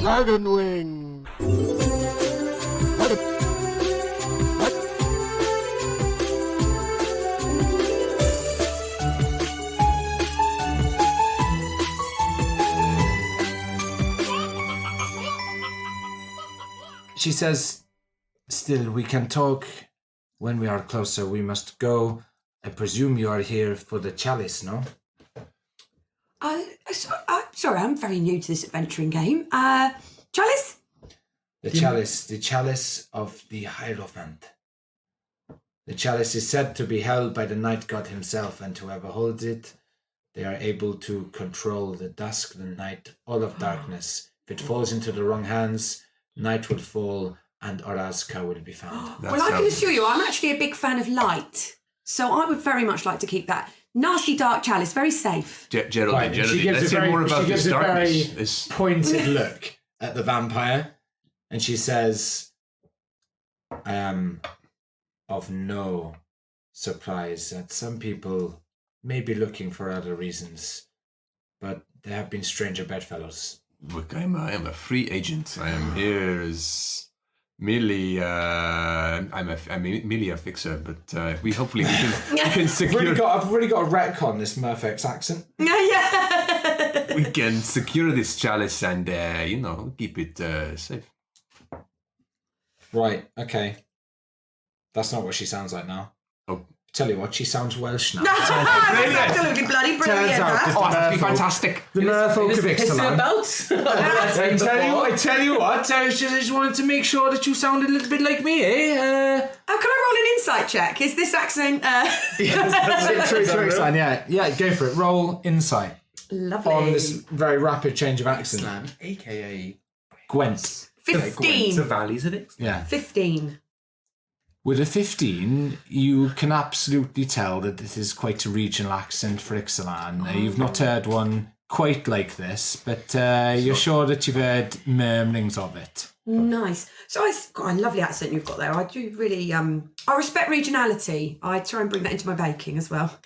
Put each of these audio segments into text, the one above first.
Dragon wing. She says, still, we can talk when we are closer. We must go. I presume you are here for the chalice, no? Sorry, I'm very new to this adventuring game. Chalice? The chalice of the Hierophant. The chalice is said to be held by the night god himself, and whoever holds it, they are able to control the dusk, the night, all of darkness. If it falls into the wrong hands, night will fall and Orazka will be found. Well, I can assure you, I'm actually a big fan of light. So I would very much like to keep that nasty dark chalice very safe. Geraldine, Let's hear more about this darkness. This pointed look at the vampire, and she says, I am of no surprise that some people may be looking for other reasons, but there have been stranger bedfellows. Look, I am a free agent. I am here as merely I'm merely a fixer, but we can secure. I've really got a retcon this Murphy's accent. Yeah. We can secure this chalice and keep it safe. Right. Okay. That's not what she sounds like now. Oh. Tell you what, she sounds Welsh now. That's absolutely bloody brilliant. Turns out that'd be fantastic. The Merfolk of Ixalan. I tell you what, I just wanted to make sure that you sounded a little bit like me, eh? Can I roll an insight check? Is this accent... True, yeah, go for it. Roll insight. Lovely. On this very rapid change of accent. Ixalan, a.k.a. Gwent. 15. The valleys of it. Yeah. 15. With a 15, you can absolutely tell that this is quite a regional accent for Ixalan. You've not heard one quite like this, but you're sure that you've heard murmurings of it. Nice. So it's got a lovely accent you've got there. I do really, I respect regionality. I try and bring that into my baking as well.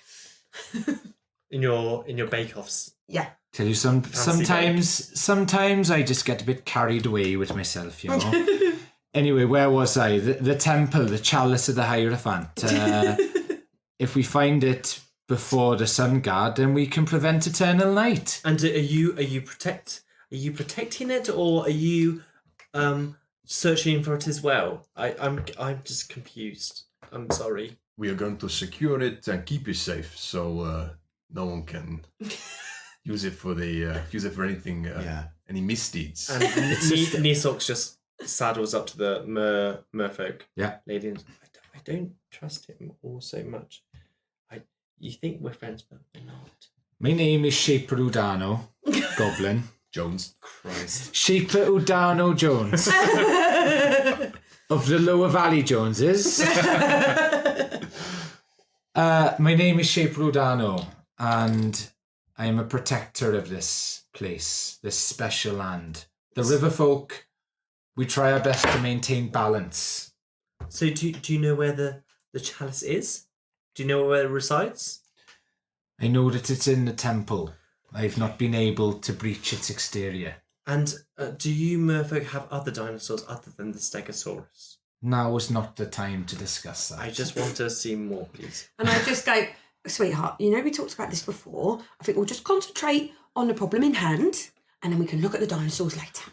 In your bake-offs. Yeah. Tell you sometimes I just get a bit carried away with myself, you know. Anyway, where was I? The temple, the chalice of the Hierophant. If we find it before the sun god, then we can prevent eternal night. And are you protecting it, or are you searching for it as well? I'm just confused. I'm sorry. We are going to secure it and keep it safe, so no one can use it for anything. Any misdeeds. And Nisok's just saddles up to the merfolk lady and I don't trust him all so much. You think we're friends, but we're not. My name is Shaper Udano, Goblin. Jones. Christ. Shaper Udano Jones. Of the Lower Valley Joneses. My name is Shaper Udano, and I am a protector of this place, this special land. The river folk, we try our best to maintain balance. So do you know where the chalice is? Do you know where it resides? I know that it's in the temple. I've not been able to breach its exterior. And do you merfolk have other dinosaurs other than the Stegosaurus? Now is not the time to discuss that. I just want to see more, please. And I just go, sweetheart, we talked about this before. I think we'll just concentrate on the problem in hand, and then we can look at the dinosaurs later.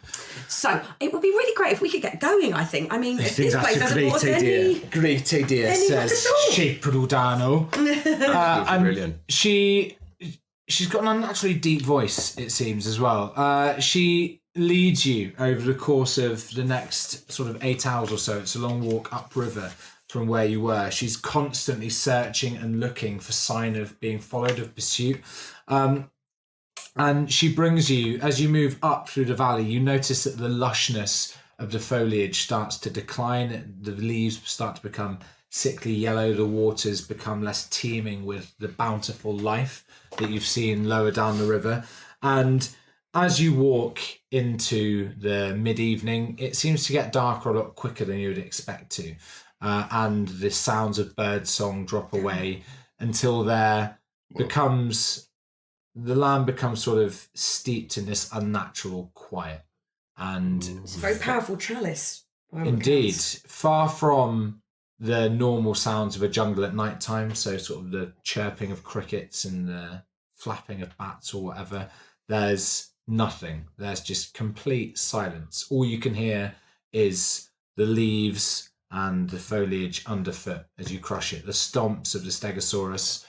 So it would be really great if we could get going, I think. I mean, this place hasn't brought us any... Great idea, says Shaper Udano. And brilliant. She's got an unnaturally deep voice, it seems, as well. She leads you over the course of the next sort of 8 hours or so. It's a long walk upriver from where you were. She's constantly searching and looking for sign of being followed, of pursuit. And she brings you, as you move up through the valley, you notice that the lushness of the foliage starts to decline. The leaves start to become sickly yellow. The waters become less teeming with the bountiful life that you've seen lower down the river. And as you walk into the mid-evening, it seems to get darker a lot quicker than you would expect to. And the sounds of birdsong drop away until the land becomes sort of steeped in this unnatural quiet. And It's a very powerful chalice. indeed, far from the normal sounds of a jungle at night time, so sort of the chirping of crickets and the flapping of bats or whatever, there's nothing. There's just complete silence. All you can hear is the leaves and the foliage underfoot as you crush it, the stomps of the Stegosaurus.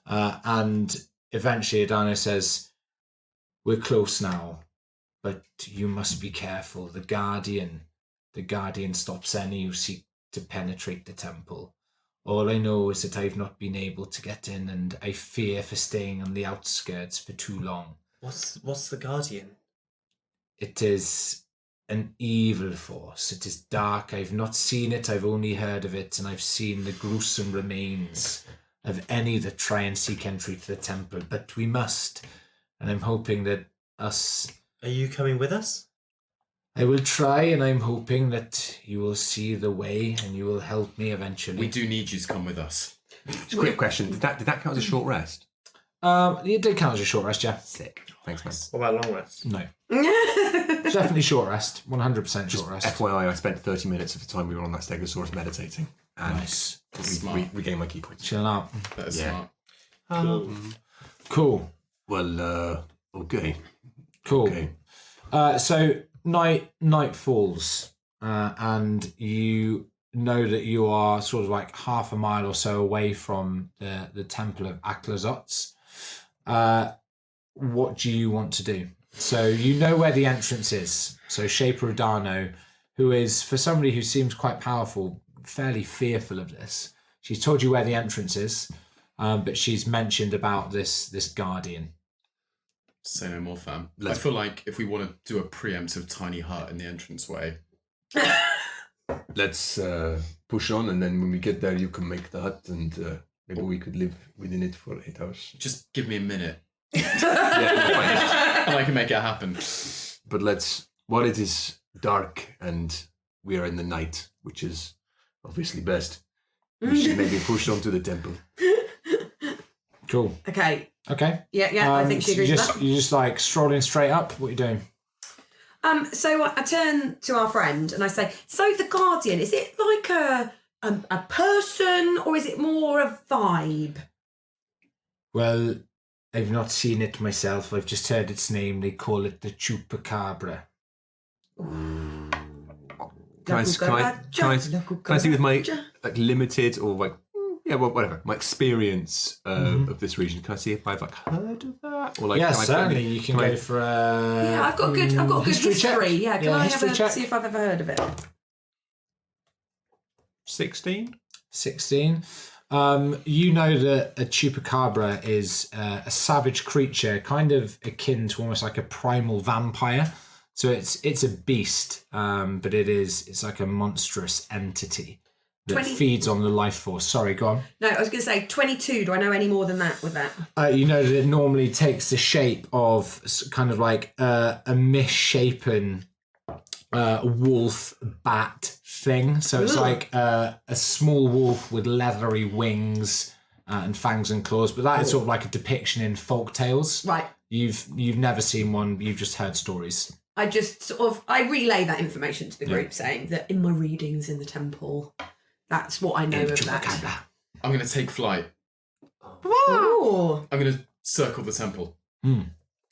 And eventually Adano says, "We're close now, but you must be careful. The Guardian stops any who seek to penetrate the temple. All I know is that I've not been able to get in, and I fear for staying on the outskirts for too long." What's the Guardian? "It is an evil force. It is dark. I've not seen it. I've only heard of it, and I've seen the gruesome remains of any that try and seek entry to the temple. But we must, and I'm hoping that us... Are you coming with us? I will try, and I'm hoping that you will see the way and you will help me eventually." We do need you to come with us. Just a quick question. Did that count as a short rest? It did count as a short rest, yeah. Sick. Thanks, man. What about long rest? No. Definitely short rest. 100% short rest. FYI, I spent 30 minutes of the time we were on that Stegosaurus meditating. And Nice. regained my key points. Chill out. That is Yeah. smart. Cool. Well, okay. Cool. Okay. So night falls, and you know that you are sort of like half a mile or so away from the temple of Aklazots. What do you want to do? So you know where the entrance is. So Shaper Adano, who is, for somebody who seems quite powerful, fairly fearful of this. She's told you where the entrance is, but she's mentioned about this Guardian. Say no more, fam. Let's- I feel like if we want to do a preemptive tiny hut in the entranceway, Let's push on, and then when we get there, you can make the hut, and maybe we could live within it for 8 hours. just give me a minute Yeah, and I can make it happen. but while it is dark and we are in the night, which is obviously best, we should maybe push on to the temple. Cool. Okay. Okay. Yeah, I think she so agrees with that. you're just like strolling straight up. What are you doing? So I turn to our friend and I say, "So the Guardian, is it like a person or is it more a vibe?" Well, I've not seen it myself. I've just heard its name. They call it the Chupacabra. Can I see with my like limited or like whatever my experience of this region? Can I see if I've like heard of that or like? Yeah, can I- certainly. You can go for a. Yeah, I've got a good history history. check. Yeah, can I have history check? see if I've ever heard of it? 16. 16. You know that a chupacabra is a savage creature, kind of akin to almost like a primal vampire. So it's a beast, but it's like a monstrous entity that 20 feeds on the life force. Sorry, go on. No, I was going to say 22. Do I know any more than that with that? You know that it normally takes the shape of kind of like a misshapen wolf bat thing. So it's Ooh. like a small wolf with leathery wings and fangs and claws. But that is sort of like a depiction in folk tales. Right. You've never seen one. You've just heard stories. I just sort of relay that information to the group, saying that in my readings in the temple, that's what I know of that. Chupacabra. I'm going to take flight. Ooh. I'm going to circle the temple. Cool,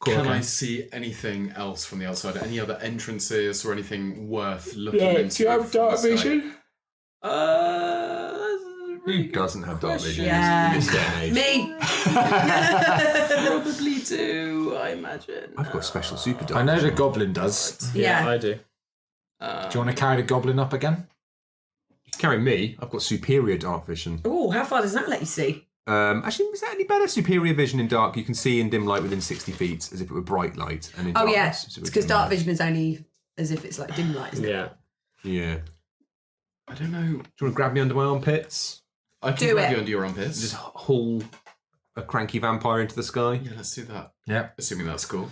Can okay. I see anything else from the outside? Any other entrances or anything worth looking into? Do you have from dark the sky? vision? Who doesn't have dark vision Yeah. in this day and age? Me. Probably do, I imagine. I've got special super dark I know the vision. goblin does. Yeah. I do. Do you want to carry the goblin up again? Carry me. I've got superior dark vision. Oh, how far does that let you see? Actually, is that any better? Superior vision in dark. You can see in dim light within 60 feet as if it were bright light. And in Oh, darkness, yeah. as if it It's was because dim dark light. vision is only as if it's like dim light, isn't it? Yeah. Yeah. I don't know. Do you want to grab me under my armpits? I can Do grab it. you under your armpits. Just haul a cranky vampire into the sky? Yeah, let's do that. Yeah. Assuming that's cool.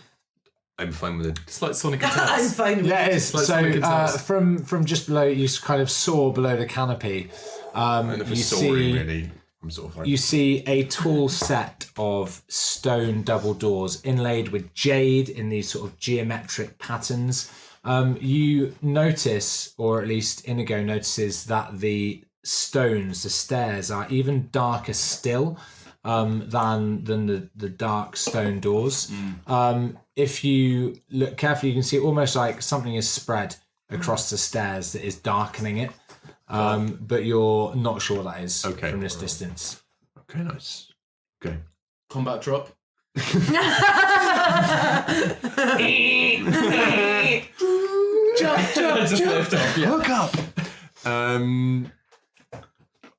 I'm fine with it. It's like Sonic and I'm Tails. fine with Yeah, it it. is. Like Sonic and So Tails. from just below, you kind of saw below the canopy. And if You it's soaring, see, really, I'm sort of like... you see a tall set of stone double doors inlaid with jade in these sort of geometric patterns. You notice, or at least Inigo notices, that the stones, the stairs, are even darker still than the dark stone doors. If you look carefully, you can see almost like something is spread across the stairs that is darkening it. But you're not sure what that is from this distance. Okay, nice. Okay. Combat drop. Just lift off. Yeah. Look up.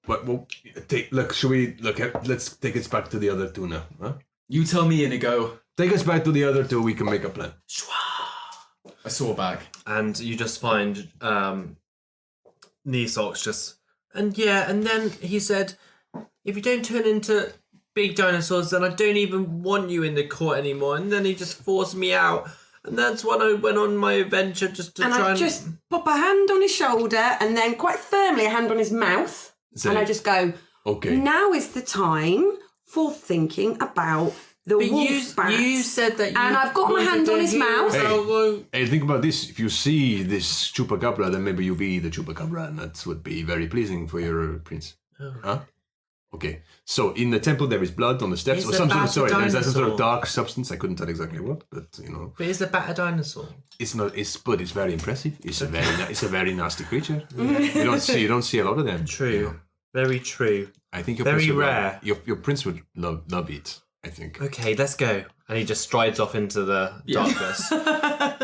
Well, look. Should we look? Let's take us back to the other two now. Huh? You tell me, Inigo. Take us back to the other two. We can make a plan. I saw a bag. And you just find Nisox just... And then he said, if you don't turn into big dinosaurs, then I don't even want you in the court anymore. And then he just forced me out. And that's when I went on my adventure just to try and... I just pop a hand on his shoulder and then quite firmly a hand on his mouth. And I just go, okay. Now is the time for thinking about the wolf bat. You said that you... And I've got my hand on his mouth. Hey, think about this. If you see this chupacabra, then maybe you'll be the chupacabra, and that would be very pleasing for your prince. Oh. Huh? Okay. So in the temple there is blood on the steps, Is or the some bat sort of a there's some sort of dinosaur? dark substance. I couldn't tell exactly what, but you know. But is the bat a dinosaur? It's not. But it's very impressive. It's a very nasty creature. You don't see a lot of them. True. You know. Very true. I think your Very prince would rare. Your prince would love it. I think. Okay, let's go. And he just strides off into the darkness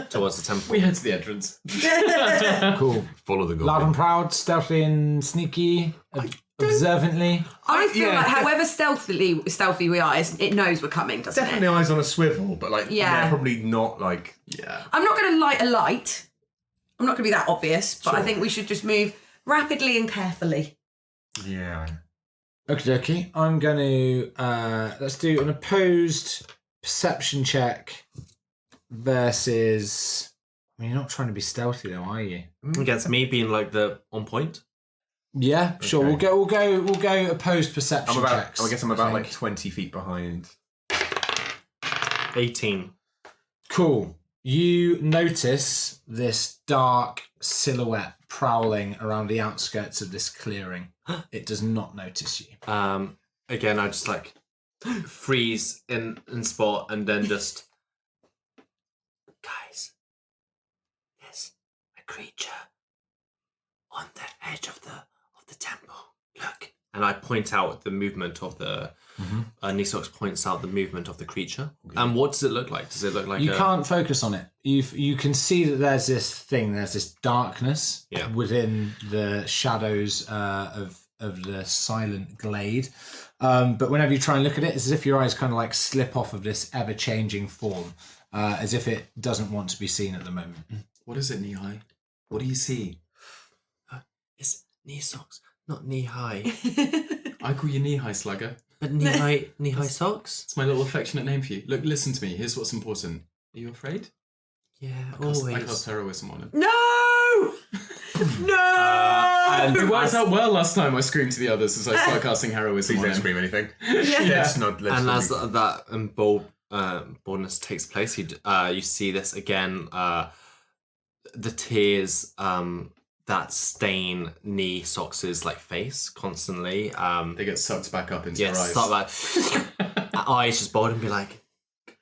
towards the temple. We head to the entrance. Cool. Follow the goal. Loud and proud, stealthy and sneaky, observantly. I feel like however stealthy we are, it knows we're coming, doesn't Definitely it? eyes on a swivel, but like Yeah. they're probably not like. Yeah. I'm not going to light a light. I'm not going to be that obvious, but I think we should just move rapidly and carefully. Yeah. Okie dokie. I'm going to let's do an opposed perception check versus. I mean, you're not trying to be stealthy though, are you? Against me being like the on point. Yeah, sure. Okay. We'll go opposed perception checks. I guess I'm about think. like 20 feet behind. 18. Cool. You notice this dark silhouette prowling around the outskirts of this clearing. It does not notice you. Again, I just like freeze in spot and then just... Guys, there's a creature on the edge of the temple. Look. And I point out the movement of the... Nisox points out the movement of the creature. Okay. And what does it look like? Does it look like you can't focus on it. You can see that there's this darkness within the shadows of the silent glade. But whenever you try and look at it, it's as if your eyes kind of like slip off of this ever-changing form, as if it doesn't want to be seen at the moment. What is it, knee-high? What do you see? It's Nisox, not knee-high. I call you knee-high, slugger. But knee-high socks? It's my little affectionate name for you. Look, listen to me. Here's what's important. Are you afraid? Yeah, I always. cast heroism on him. No! No! It worked out well last time I screamed to the others as I started casting heroism on him. scream anything. Yeah. Let's As that boldness takes place, you see this again. The tears that stain Nisox's like face constantly. They get sucked back up into her eyes. Start like eyes just bold and be like,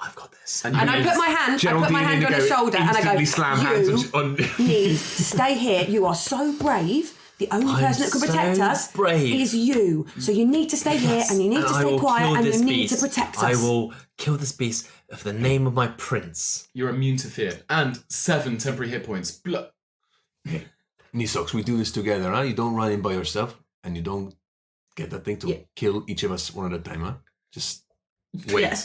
"I've got this." And I put my hand on his shoulder and I go, slam hands on. need to stay here. You are so brave. The only person that can protect us is you. So you need to stay here and you need to stay quiet and you need to protect us. I will kill this beast for the name of my prince. You're immune to fear. And 7 temporary hit points. Nisox, we do this together, huh? You don't run in by yourself and you don't get that thing to kill each of us one at a time, huh? Just wait. Yeah.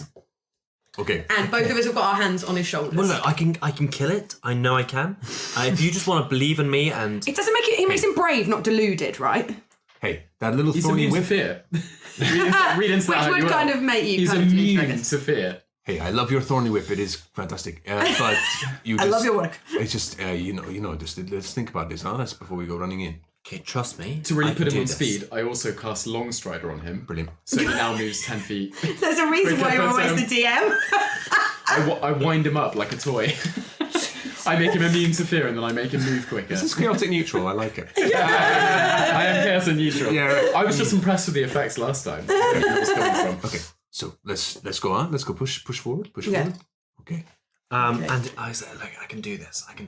Okay. And both of us have got our hands on his shoulders. Well, look, I can kill it. I know I can. If you just want to believe in me and... It doesn't make it... It makes him brave, not deluded, right? Hey, that little He's thorny immune whip. to fear. read into Which that would kind of make you He's kind of believe, I immune guess. to fear. Hey, I love your thorny whip. It is fantastic. But you just... I love your work. It's just, just let's think about this, huh? That's before we go running in. Okay, trust me. To really I put can him do on this. speed, I also cast Long Strider on him. Brilliant. So he now moves 10 feet. There's a reason why you're always the DM. I wind him up like a toy. I make him immune to fear, and then I make him move quicker. This is chaotic neutral. I like it. I am chaos and neutral. Yeah, right. I was just impressed with the effects last time. Where it was coming from. Okay, so let's go on. Let's go push forward. Yeah. Forward. Okay. And I said, like, I can do this. I can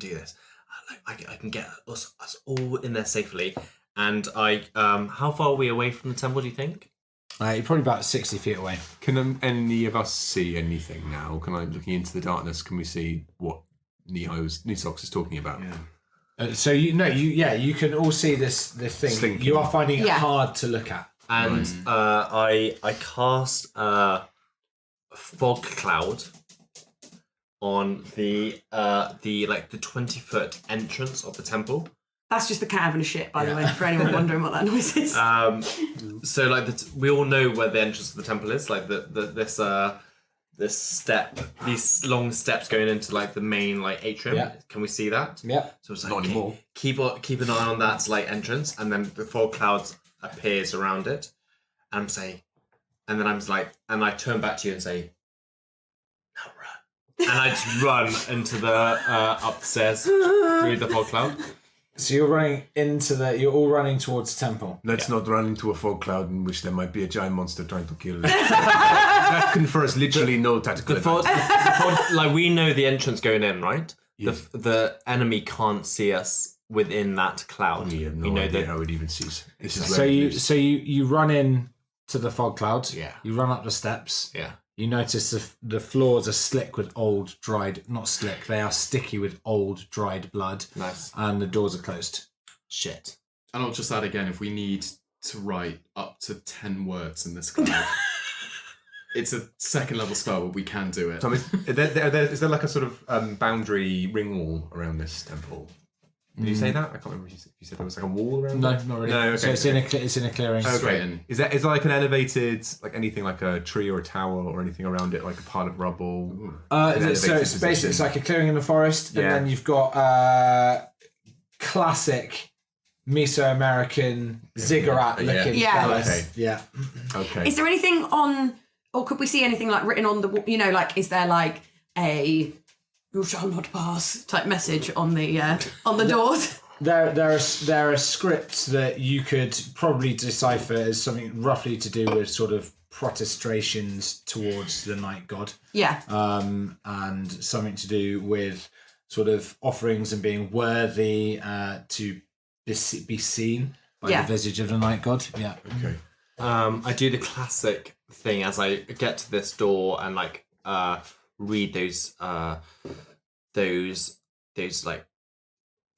get us all in there safely. And how far are we away from the temple, do you think? You're probably about 60 feet away. Can any of us see anything now? Can I, looking into the darkness, can we see what Nisox is talking about? Yeah. So you can all see this thing. Slinking. You are finding it hard to look at. And I cast a fog cloud on the 20-foot entrance of the temple. That's just the cat having a shit, by the way, for anyone wondering what that noise is. So like we all know where the entrance of the temple is, like this step, these long steps going into like the main like atrium. Yeah. Can we see that? Yeah. So it's like Not anymore. keep an eye on that like entrance, and then the fog clouds appears around it. And I turn back to you and say, now run. And I just run into the up the stairs through the fog cloud. So you're all running towards the temple. Let's not run into a fog cloud in which there might be a giant monster trying to kill us. That confers literally no tactical The fog, like we know the entrance going in, right? Yes. The enemy can't see us within that cloud. We have no know idea that. how it even sees. This is So where it you lives. you run in to the fog cloud. Yeah. You run up the steps. Yeah. You notice the floors are slick with old dried, not slick, they are sticky with old dried blood. Nice. And the doors are closed. Shit. And I'll just add again, if we need to write up to 10 words in this cloud, it's a second level spell, but we can do it. Tom, is there like a sort of boundary ring wall around this temple? Did you say that? I can't remember if you said there was like a wall around No, it? not really. No, okay. So it's in a clearing. Straight in. Is there like an elevated, like anything like a tree or a tower or anything around it, like a pile of rubble? So elevated it's basically position. it's like a clearing in the forest, Yeah. and then you've got classic Mesoamerican ziggurat looking Yeah. fellas. Okay. Yeah. Okay. Is there anything on, or could we see anything like written on the, like, is there like a "you shall not pass" type message on the doors? There are scripts that you could probably decipher as something roughly to do with sort of protestations towards the night god, Yeah. and something to do with sort of offerings and being worthy to be seen by Yeah. the visage of the night god. Yeah. Okay. I do the classic thing as I get to this door and like read those like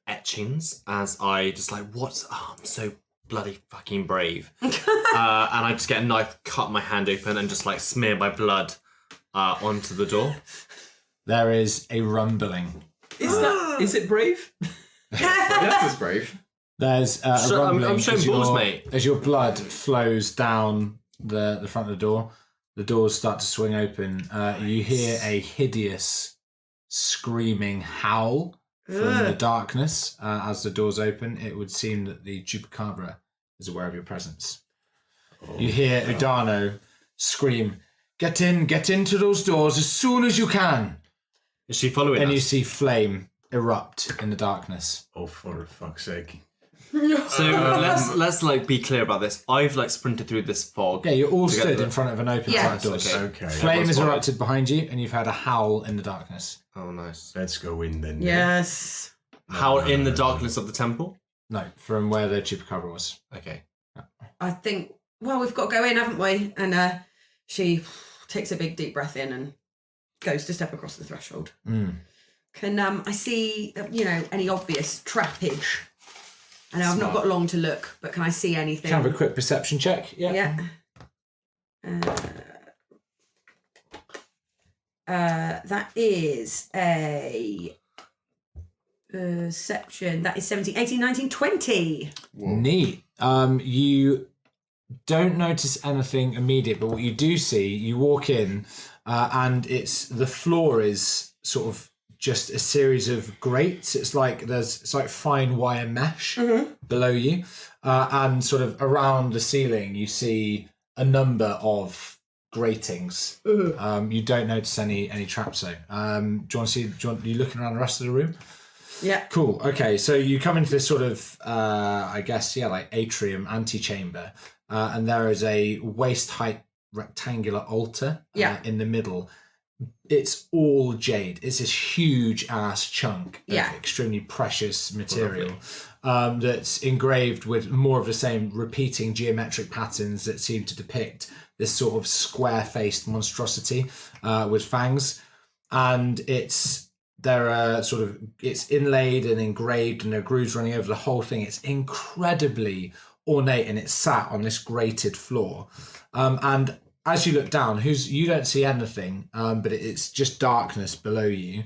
etchings as I just like I'm so bloody fucking brave. And I just get a knife, cut my hand open, and just like smear my blood onto the door. There is a rumbling. Is it brave? Yes, it's brave. There's a So, I'm rumbling showing as balls, your- mate. As your blood flows down the front of the door, the doors start to swing open. You hear a hideous screaming howl from the darkness as the doors open. It would seem that the Chupacabra is aware of your presence. You hear Udano scream, get into those doors as soon as you can. Is she following And you us? see flame erupt in the darkness. Oh, for fuck's sake. So let's like be clear about this. I've like sprinted through this fog. Yeah, you're all to get stood to in front of an open Yeah. front doors. Okay. Flame has Everyone's erupted behind you, and you've had a howl in the darkness. Oh, nice. Let's go in then. Yes. How in the darkness of the temple? No, from where the Chupacabra was. Okay. I think, well, we've got to go in, haven't we? And she takes a big deep breath in and goes to step across the threshold. Can I see, any obvious trappage? I know I've not got long to look, but can I see anything? Can have a quick perception check. Yeah. That is a perception. That is 17, 18, 19, 20. Neat. You don't notice anything immediate, but what you do see, you walk in, and the floor is sort of just a series of grates. It's like fine wire mesh below you, and sort of around the ceiling, you see a number of gratings. You don't notice any traps though. Do you want to see? You looking around the rest of the room? Yeah. Cool. Okay, so you come into this sort of, I guess, like atrium antechamber, and there is a waist height rectangular altar in the middle. It's all jade. It's this huge ass chunk of extremely precious material that's engraved with more of the same repeating geometric patterns that seem to depict this sort of square-faced monstrosity with fangs, and it's inlaid and engraved, and there are grooves running over the whole thing. It's incredibly ornate, and it's sat on this grated floor. And as you look down, you don't see anything, but it's just darkness below you.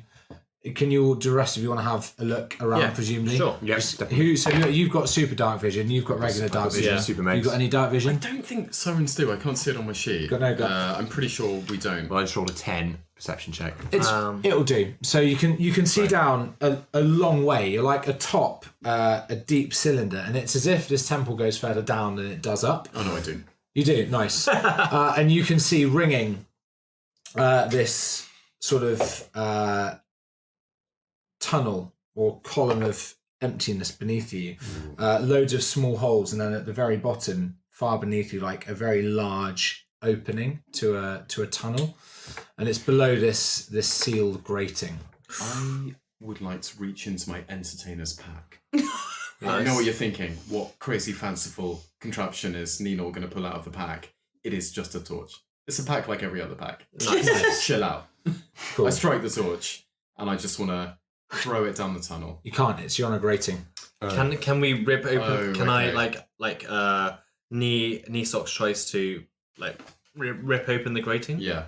Can you, the rest of you want to have a look around, presumably? Sure. Yes, So you've got super dark vision, you've got regular dark vision. Super You got any dark I vision? don't think sirens do. I can't see it on my sheet. Got no I'm pretty sure we don't. Well, I just rolled a 10 perception check. It'll do. So you can see down a long way. You're like atop a deep cylinder, and it's as if this temple goes further down than it does up. Oh no, I do. You do, nice. And you can see ringing this sort of tunnel or column of emptiness beneath you. Loads of small holes, and then at the very bottom, far beneath you, like a very large opening to a tunnel, and it's below this sealed grating. I would like to reach into my entertainer's pack. I know what you're thinking. What crazy fanciful contraption is Nino going to pull out of the pack? It is just a torch. It's a pack like every other pack. Nice. Chill out. Cool. I strike the torch, and I just want to throw it down the tunnel. You can't. You're on a grating. Can we rip open? Can okay. I like knee socks tries to like rip open the grating? Yeah.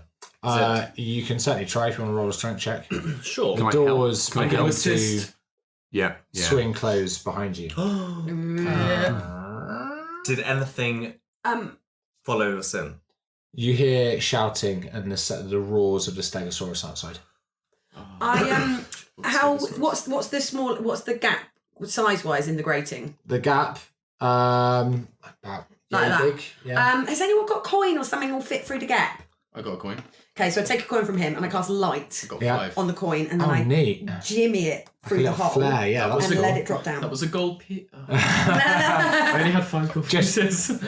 You can certainly try if you want to roll a strength check. Sure. The doors Can I begin go to assist? Yeah. swing closed behind you. Did anything follow us in? You hear shouting and the roars of the Stegosaurus outside. What's the gap size wise in the grating? The gap, about Like that? big. Yeah. Has anyone got coin or something will fit through the gap? I got a coin. Okay, so I take a coin from him and I cast light I got Yeah. 5. on the coin and then I Neat. jimmy it through the little hole flare, yeah. That was and a let goal. it drop down. That was a gold piece. I only had 5 gold Just- pieces.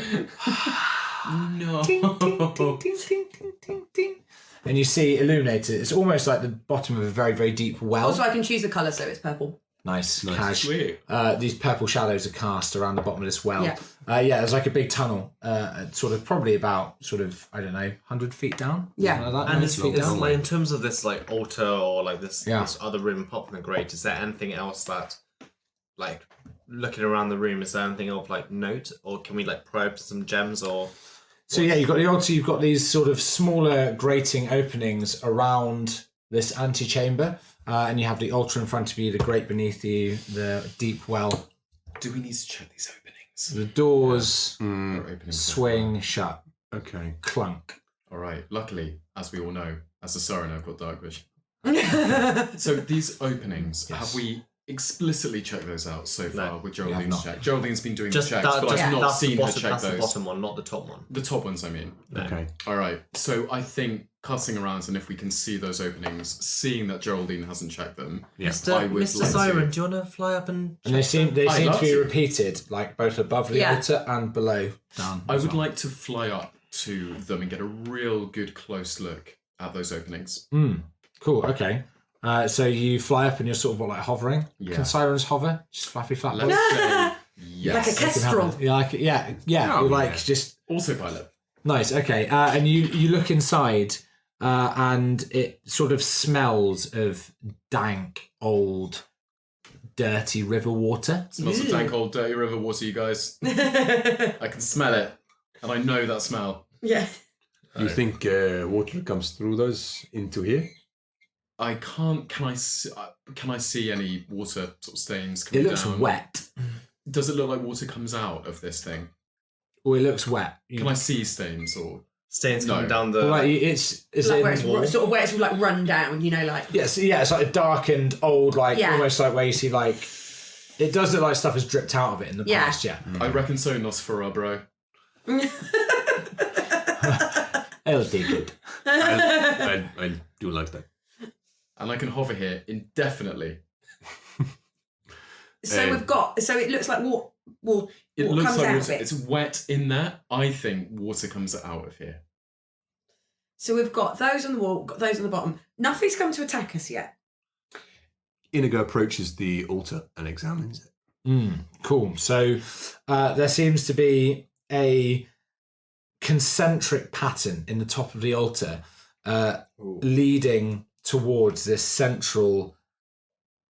No. Ting, ting, ting, ting, ting, ting, ting, ting. And you see illuminated. It's almost like the bottom of a very, very deep well. Also, I can choose the colour, so it's purple. Nice. Cash. Sweet. These purple shadows are cast around the bottom of this well. Yeah. There's like a big tunnel, sort of probably about I don't know, 100 feet down. Yeah. Something like that, And 90 is feet down. like in terms of this like altar or like this Yeah. this other room apart from the grate, is there anything else that like looking around the room, is there anything of like note, or can we like probe some gems or? So yeah, you've got the altar. You've got these sort of smaller grating openings around this antechamber, and you have the altar in front of you, the grate beneath you, the deep well. Do we need to check these openings? The doors Or openings? swing shut, Okay. clunk. All right. Luckily, as we all know, as a siren, I've got dark vision. So these openings, Yes. have we explicitly checked those out so far No, with have Geraldine's not. check? Geraldine's been doing Just the checks, that, but just, I've not that's the seen her bottom. check That's the those. bottom one, not the top one. The top ones, I mean. No. Okay. All right. So I think casting around, and if we can see those openings, seeing that Geraldine hasn't checked them, Yeah. I would Mr. like Siren, to. do you want to fly up and? And they seem I'd to love be to. repeated, like both above the Yeah. altar and below down. I as would well. like to fly up to them and get a real good close look at those openings. Cool. Okay. So you fly up and you're sort of like hovering. Yeah. Can sirens hover? Just flappy flap. Let's say yes. Like a kestrel. Yeah, like yeah. Oh, You're like yeah. just Autopilot. nice. Okay. And you look inside, and it sort of smells of dank, old, dirty river water. Smells of dank old dirty river water, you guys. I can smell it, and I know that smell. Yeah. You think water comes through those into here? I can't. Can I see any water sort of stains? It coming looks down? wet. Does it look like water comes out of this thing? Or it looks wet. Can I see stains or? Stains No. coming down the. Well, like it's Like in, where it's sort of where it's like run down, you know, like. yes, yeah, it's like a darkened, old, like Yeah. almost like where you see like it does look like stuff has dripped out of it in the past. Yeah. I reckon so, Nosferatu, bro. I'll take it. I do like that. And I can hover here indefinitely. So we've got. So it looks like water. It What looks comes like out water. of it? It's wet in there. I think water comes out of here. So we've got those on the wall, got those on the bottom. Nothing's come to attack us yet. Inigo approaches the altar and examines it. Cool. So there seems to be a concentric pattern in the top of the altar leading towards this central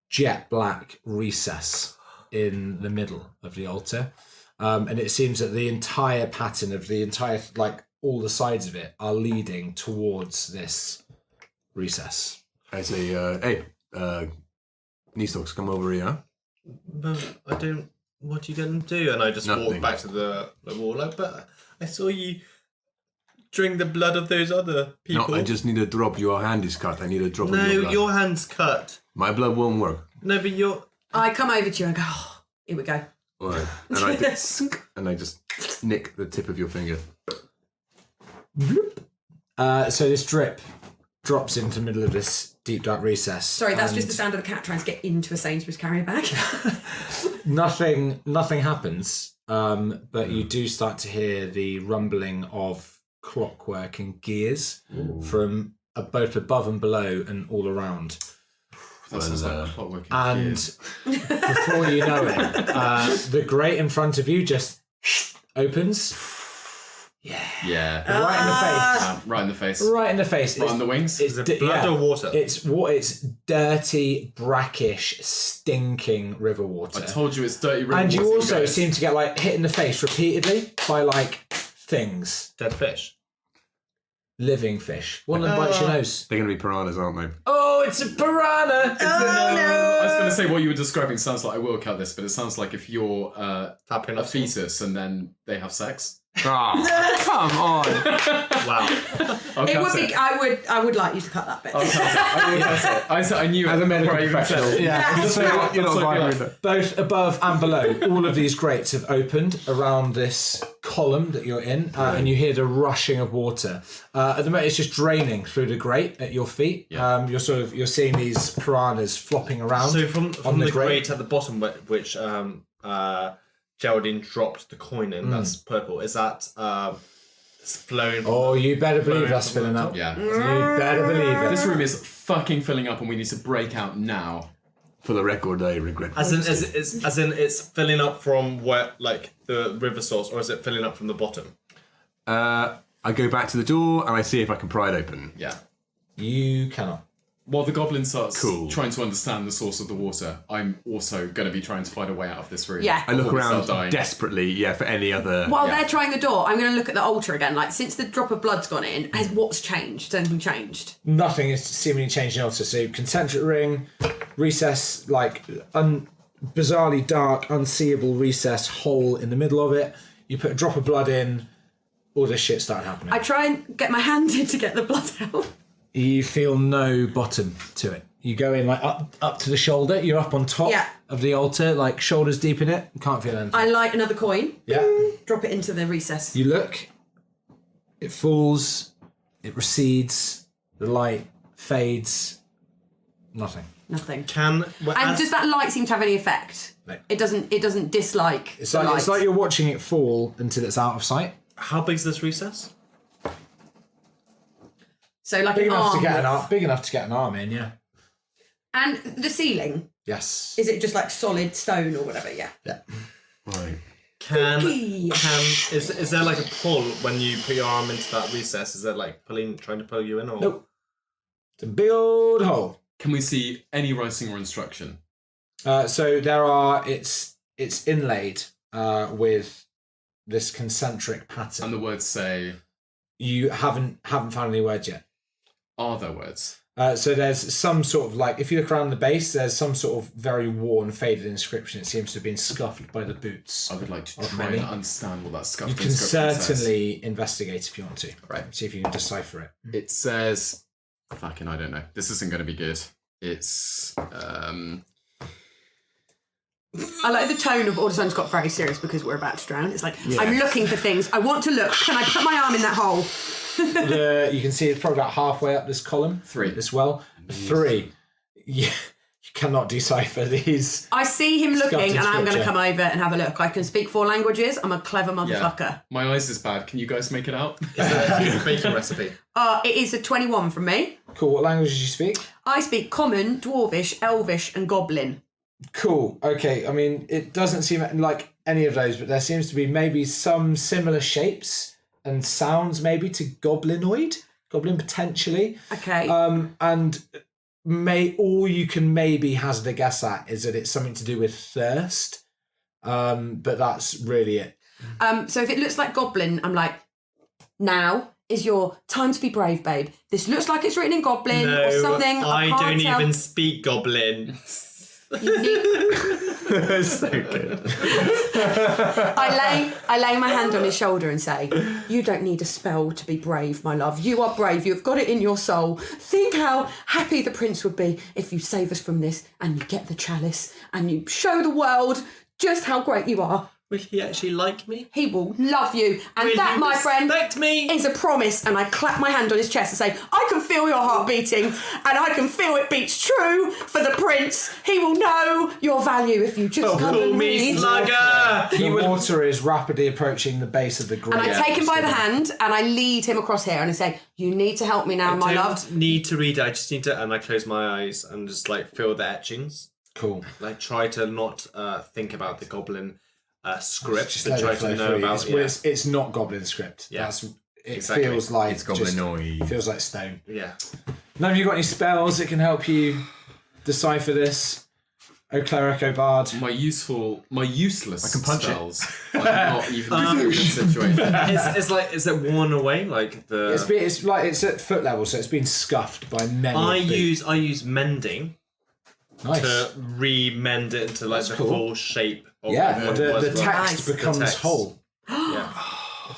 jet black recess in the middle of the altar. And it seems that the entire pattern of the entire, like all the sides of it, are leading towards this recess. I say, hey, Nistox, come over here. But I don't. What are you going to do? And I just Nothing. walk back to the wall. Like, but I saw you drink the blood of those other people. No, I just need a drop. Your hand is cut. I need a drop of your No, blood. your hand's cut. My blood won't work. No, but your. I come over to you and go, oh, here we go. All right. And I just nick the tip of your finger. So this drip drops into the middle of this deep dark recess. Sorry, that's and just the sound of the cat trying to get into a Sainsbury's carrier bag. nothing happens, but you do start to hear the rumbling of clockwork and gears from both above and below and all around. That sounds like clockwork. And before you know it, the grate in front of you just opens. Yeah. Right in the face. Right in the face. Right in the face. Right on the wings. It's blood or water? It's dirty, brackish, stinking river water. I told you it's dirty river And you water, also guys. seem to get like hit in the face repeatedly by like things. Dead fish. Living fish. One of them bites your nose. They're going to be piranhas, aren't they? Oh, it's a piranha! I was going to say what you were describing sounds like, I will cut this, but it sounds like if you're Tapping a up. fetus and then they have sex. Oh, come on. Wow. I'll It cut would be. I would like you to cut that bit. I'll cut it. I will cut it. I said I knew As it a medical before I even said professional. it. Yeah. That's So so- You're that's not so vibing good. with it. Both above and below, all of these grates have opened around this column that you're in, and you hear the rushing of water. At the moment, it's just draining through the grate at your feet. Yeah. You're seeing these piranhas flopping around. So from on the grate at the bottom, which Geraldine dropped the coin in, that's purple. Is that it's flowing? From Oh, you better believe flowing that's from the filling top? up. Yeah. You better believe it. This room is fucking filling up and we need to break out now. For the record, I regret As in, it's filling up from where, like the river source, or is it filling up from the bottom? I go back to the door and I see if I can pry it open. Yeah. You cannot. While the goblin starts Cool. trying to understand the source of the water, I'm also going to be trying to find a way out of this room. Yeah. I look Before we start around dying. desperately, for any other... While Yeah. they're trying the door, I'm going to look at the altar again. Like, since the drop of blood's gone in, what's changed? Has anything changed? Nothing is seemingly changing also. So concentric ring, recess, like bizarrely dark, unseeable recess, hole in the middle of it. You put a drop of blood in, all this shit started happening. I try and get my hand in to get the blood out. You feel no bottom to it. You go in like up to the shoulder. You're up on top Yeah. of the altar, like shoulders deep in it. You can't feel anything. I light another coin, Yeah. drop it into the recess. You look. It falls. It recedes. The light fades. Nothing. Nothing. And Does that light seem to have any effect? No. It doesn't. It doesn't dislike. It's the like light. it's like you're watching it fall until it's out of sight. how big's this recess? So like Big an enough to arm. get an arm. Big enough to get an arm in. Yeah. And the ceiling, Yes. is it just like solid stone or whatever? Yeah. Yeah. Right. Spooky. Is there like a pull when you put your arm into that recess? Is there like trying to pull you in, or Nope. It's a big old hole. Can we see any writing or instruction? So there are. It's inlaid with this concentric pattern. And the words say, You haven't found any words yet. are there words? So there's some sort of like, if you look around the base, there's some sort of very worn, faded inscription. It seems to have been scuffed by the boots. I would like to Of try many. and understand what that scuffed You can inscription says. certainly investigate if you want to. Right. See if you can decipher it. It says, fucking, I don't know. This isn't going to be good. It's, I like the tone of all of a sudden it's got very serious because we're about to drown. It's like, I'm looking for things. I want to look. Can I put my arm in that hole? You can see it's probably about halfway up this column. 3. As well. 3. Yeah. You cannot decipher these. I see him looking, Scuffed and I'm going to scripture. come over and have a look. I can speak 4 languages. I'm a clever motherfucker. My eyes is bad. Can you guys make it out? It's a baking recipe. It is a 21 from me. Cool. What language did you speak? I speak Common, Dwarvish, Elvish, and Goblin. Cool. Okay. I mean, it doesn't seem like any of those, but there seems to be maybe some similar shapes and sounds, maybe to goblin potentially. Okay. And all you can maybe hazard a guess at is that it's something to do with thirst. But that's really it. So if it looks like Goblin, I'm like, now is your time to be brave, babe. This looks like it's written in Goblin or something. I can't don't tell. even speak Goblin. You need- So good. I lay my hand on his shoulder and say, you don't need a spell to be brave, my love. You are brave. You've got it in your soul. Think how happy the prince would be if you save us from this and you get the chalice and you show the world just how great you are. Will he actually like me? He will love you. And Will that, he my friend, respect me? is a promise. And I clap my hand on his chest and say, I can feel your heart beating and I can feel it beats true for the prince. He will know your value if you just come Call and me read. Slugger! The water is rapidly approaching the base of the grate. And I take him by the hand and I lead him across here and I say, you need to help me now, my I love. don't need to read it, I just need to, and I close my eyes and just like feel the etchings. Cool. Like try to not think about the goblin script, Just but let try it flow to know through. about It's not goblin script. Yeah. It Exactly. feels like It's goblinoid. feels like stone. yeah. None of you got any spells that can help you decipher this? O cleric, O bard. My useless I can punch it. spells are not even in this situation. It's like, is it worn away? Like the It's at foot level, so it's been scuffed by many. I big- use mending nice. to re-mend it into like That's the cool. full shape of Yeah, what it the was. text Nice. becomes The text. whole. Yeah.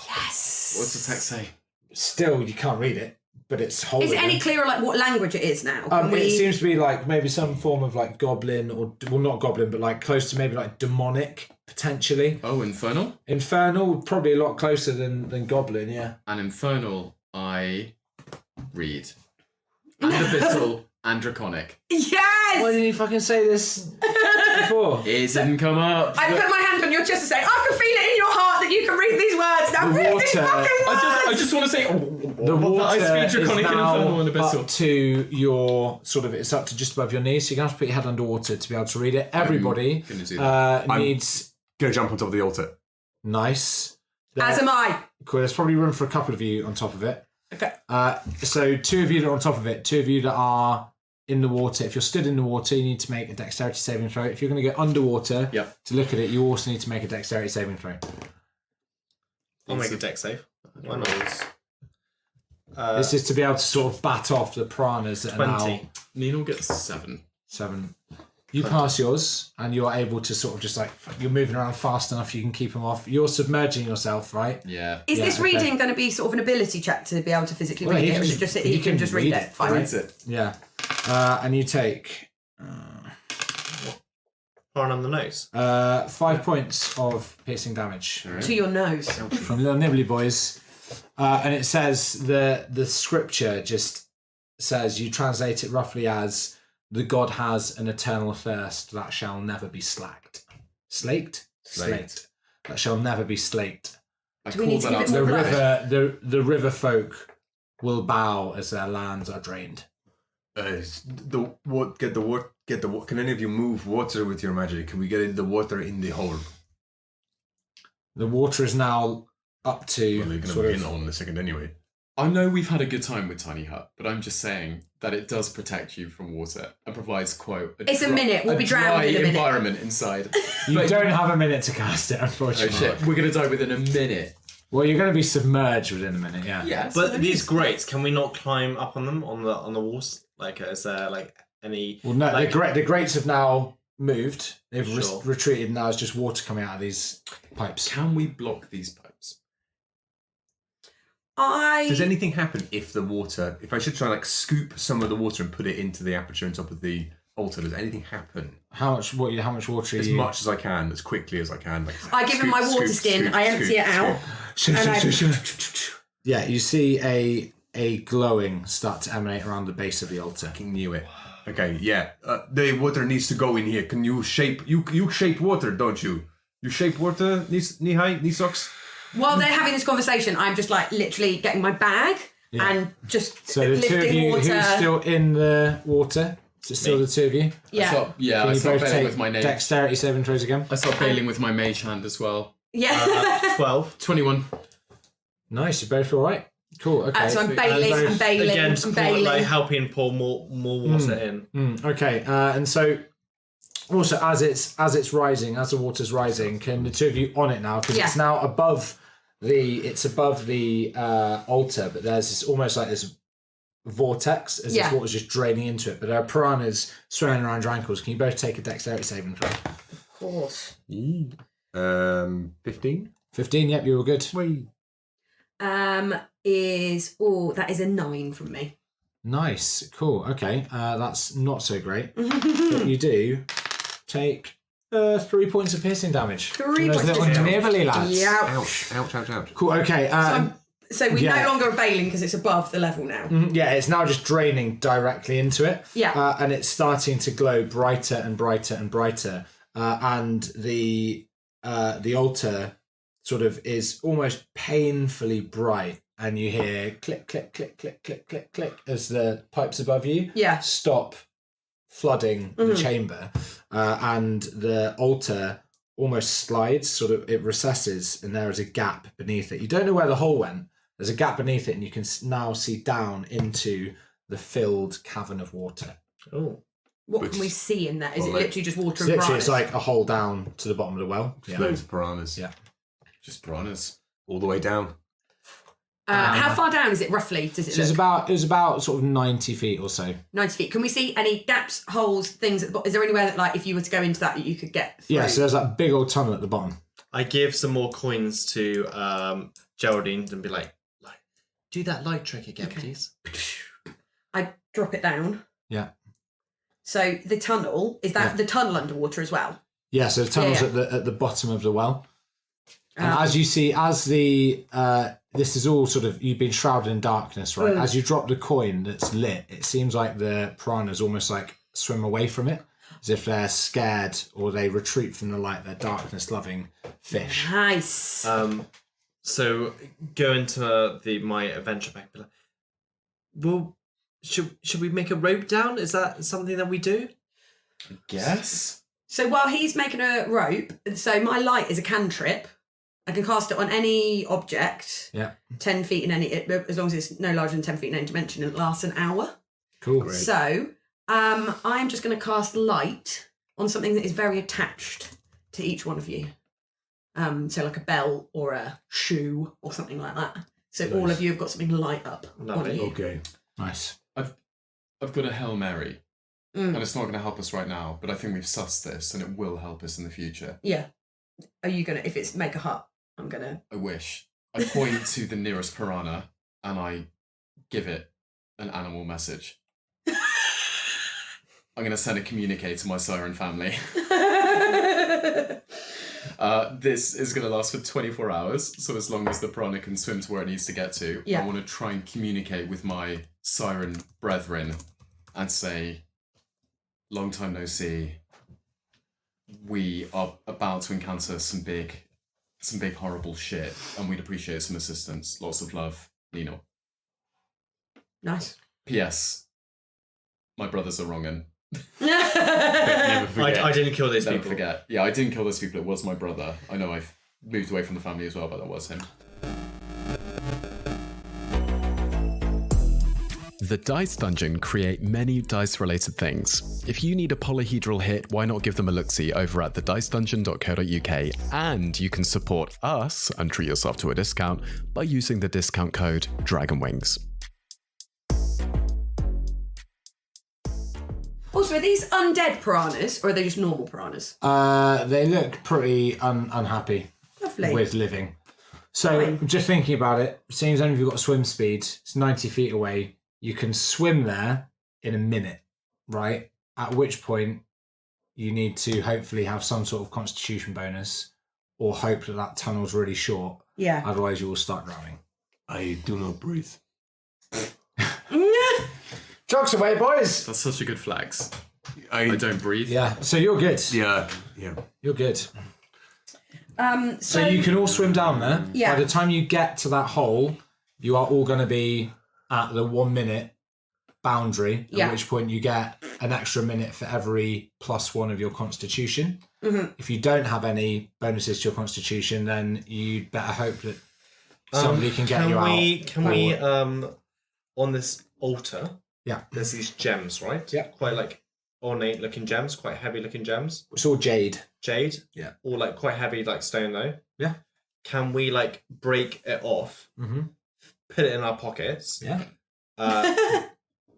Yes. What's the text say? Still, you can't read it, but it's whole. Is it any again. clearer like what language it is now? Can It seems to be like maybe some form of like goblin or well, not goblin, but like close to maybe like demonic potentially. Oh, Infernal? Infernal, probably a lot closer than goblin. Yeah. And Infernal, I read. And Abyssal and Draconic. Yes! Why didn't you fucking say this before? It didn't come up. I put my hand on your chest and say, I can feel it in your heart that you can read these words. Now The read these water- fucking words! I just want to say The water I is speak Draconic and Infernal and now Abyssal. up to your sort of, it's up to just above your knees, so you're going to have to put your head underwater to be able to read it. Everybody gonna do that. needs... Gonna jump on top of the altar. Nice. As am I. Cool, there's probably room for a couple of you on top of it. Okay. So 2 of you that are on top of it, 2 of you that are in the water. If you're stood in the water, you need to make a dexterity saving throw. If you're going to go underwater Yep. to look at it, you also need to make a dexterity saving throw. I'll make a deck save. Why not? This is to be able to sort of bat off the piranhas that are now 20. Nino gets 7. 7. You pass yours, and you're able to sort of just like, you're moving around fast enough you can keep them off. You're submerging yourself, right? Yeah. Is Yeah, this okay. reading going to be sort of an ability check to be able to physically Well, read he it? Or can is it just- just he you can can just read read it? it, Fine. Reads it. Yeah. And you take Horn on the nose. 5 points of piercing damage To your nose. from little nibbly boys. And it says the scripture just says, you translate it roughly as, the god has an eternal thirst that shall never be slaked. Slaked? Slaked. That shall never be slaked. I Do we call need to that give out it to more the blood? The river folk will bow as their lands are drained. Can any of you move water with your magic? Can we get the water in the hole? The water is now up to Well, they're sort gonna be in of... the hole in a second anyway. I know we've had a good time with Tiny Hut, but I'm just saying that it does protect you from water and provides, quote, It's a minute. We'll be drowned dry in a minute. environment inside. You But- don't have a minute to cast it, Oh unfortunately. shit, we're going to die within a minute. Well, you're going to be submerged within a minute, yeah. Yes. But these grates, can we not climb up on them on the walls? Like, is there like any? Well, no, like, the grates have now moved. They've Sure. retreated. Now it's just water coming out of these pipes. Can we block these pipes? Does anything happen if the water, if I should try and like scoop some of the water and put it into the aperture on top of the altar, does anything happen? How much water are As you... much as I can, as quickly as I can. Like, I give him my water skin, I empty it out. Sure, And sure, I- sure, sure. Yeah, you see a glowing start to emanate around the base of the altar. Fucking knew it. Okay, yeah. The water needs to go in here. Can you shape? You shape water, don't you? You shape water, Nihai, Nisox? While they're having this conversation, I'm just like literally getting my bag and just So the two of lifting you, water. who's still in the water? Is it still the two of you? Yeah. Can Can I you start both bailing take with my name. dexterity saving throws again? I start bailing with my mage hand as well. Yeah. 12. 21. Nice, you're both all right. Cool, okay. So I'm bailing, I'm bailing, Again, I'm bailing. like helping pour more water in. Okay, and so also as it's rising, as the water's rising, can the two of you on it now? Because it's now above the altar, but there's this almost like this vortex as this water's just draining into it. But there are piranhas swimming around your ankles. Can you both take a dexterity saving throw? Of course. 15? 15, yep, you're all good. That is a 9 from me. Nice, cool, okay. That's not so great. But you do take 3 points of piercing damage. 3 from those points of little piercing nibbly lads. Yeah. Ouch. Cool, okay. So we no longer are bailing because it's above the level now. Yeah, it's now just draining directly into it. Yeah. And it's starting to glow brighter and brighter and brighter. And the altar sort of is almost painfully bright. And you hear click, click, click, click, click, click, click as the pipes above you stop flooding the chamber. And the altar almost slides, sort of, it recesses, and there is a gap beneath it. You don't know where the hole went. There's a gap beneath it, and you can now see down into the filled cavern of water. Oh. What can we see in there? Is it literally just water and Literally, piranhas? it's like a hole down to the bottom of the well. Yeah. Loads of piranhas. Yeah. Just piranhas. All the way down. How far down is it roughly? Does it So look? it was about sort of 90 feet or so. 90 feet. Can we see any gaps, holes, things at the bottom? Is there anywhere that, like, if you were to go into that you could get through? Yeah, so there's that big old tunnel at the bottom. I give some more coins to Geraldine and be like, do that light trick again, please. I drop it down. Yeah. So the tunnel, is that the tunnel underwater as well? Yeah, so the tunnel's at the bottom of the well. And as you see, as the this is all sort of, you've been shrouded in darkness, right? As you drop the coin that's lit, it seems like the piranhas almost like swim away from it, as if they're scared or they retreat from the light. They're darkness-loving fish. Nice. So go into my adventure pack. Be like, well, should we make a rope down? Is that something that we do? I guess. So while he's making a rope, so my light is a cantrip. I can cast it on any object. Yeah. 10 feet in any, as long as it's no larger than 10 feet in any dimension, and it lasts an hour. Cool. Great. So I'm just going to cast light on something that is very attached to each one of you. So like a bell or a shoe or something like that. So all of you have got something to light up. Lovely. On you. Okay. Nice. I've got a Hail Mary. And it's not going to help us right now, but I think we've sussed this and it will help us in the future. Yeah. Are you going to, if it's make a hut, I'm going to. I wish. I point to the nearest piranha and I give it an animal message. I'm going to send a communique to my siren family. This is going to last for 24 hours, so as long as the piranha can swim to where it needs to get to. I want to try and communicate with my siren brethren and say, long time no see. We are about to encounter some big horrible shit, and we'd appreciate some assistance. Lots of love, Nino. Nice. P.S. My brothers are wrongin'. Never forget. I didn't kill these Never people. forget. Yeah, I didn't kill those people. It was my brother. I know I've moved away from the family as well, but that was him. The Dice Dungeon create many dice-related things. If you need a polyhedral hit, why not give them a look-see over at thedicedungeon.co.uk, and you can support us and treat yourself to a discount by using the discount code DRAGONWINGS. Also, are these undead piranhas or are they just normal piranhas? They look pretty unhappy Lovely. with living. So just thinking about it, seeing as only if you've got swim speed, it's 90 feet away. You can swim there in a minute, right? At which point you need to hopefully have some sort of constitution bonus or hope that tunnel's really short. Yeah. Otherwise you will start drowning. I do not breathe. Chunks away, boys. That's such a good flex. I I don't breathe. Yeah, so you're good. Yeah. You're good. So So you can all swim down there. Yeah. By the time you get to that hole, you are all going to be at the 1 minute boundary, at Yeah. which point you get an extra minute for every +1 of your constitution. Mhm. If you don't have any bonuses to your constitution, then you'd better hope that somebody can get you out. Can we on this altar? Yeah. There's these gems, right? Yeah. Quite like ornate looking gems, quite heavy looking gems. It's all jade. Jade. Yeah. Or like quite heavy like stone though. Yeah. Can we like break it off, Mm-hmm. put it in our pockets, Yeah.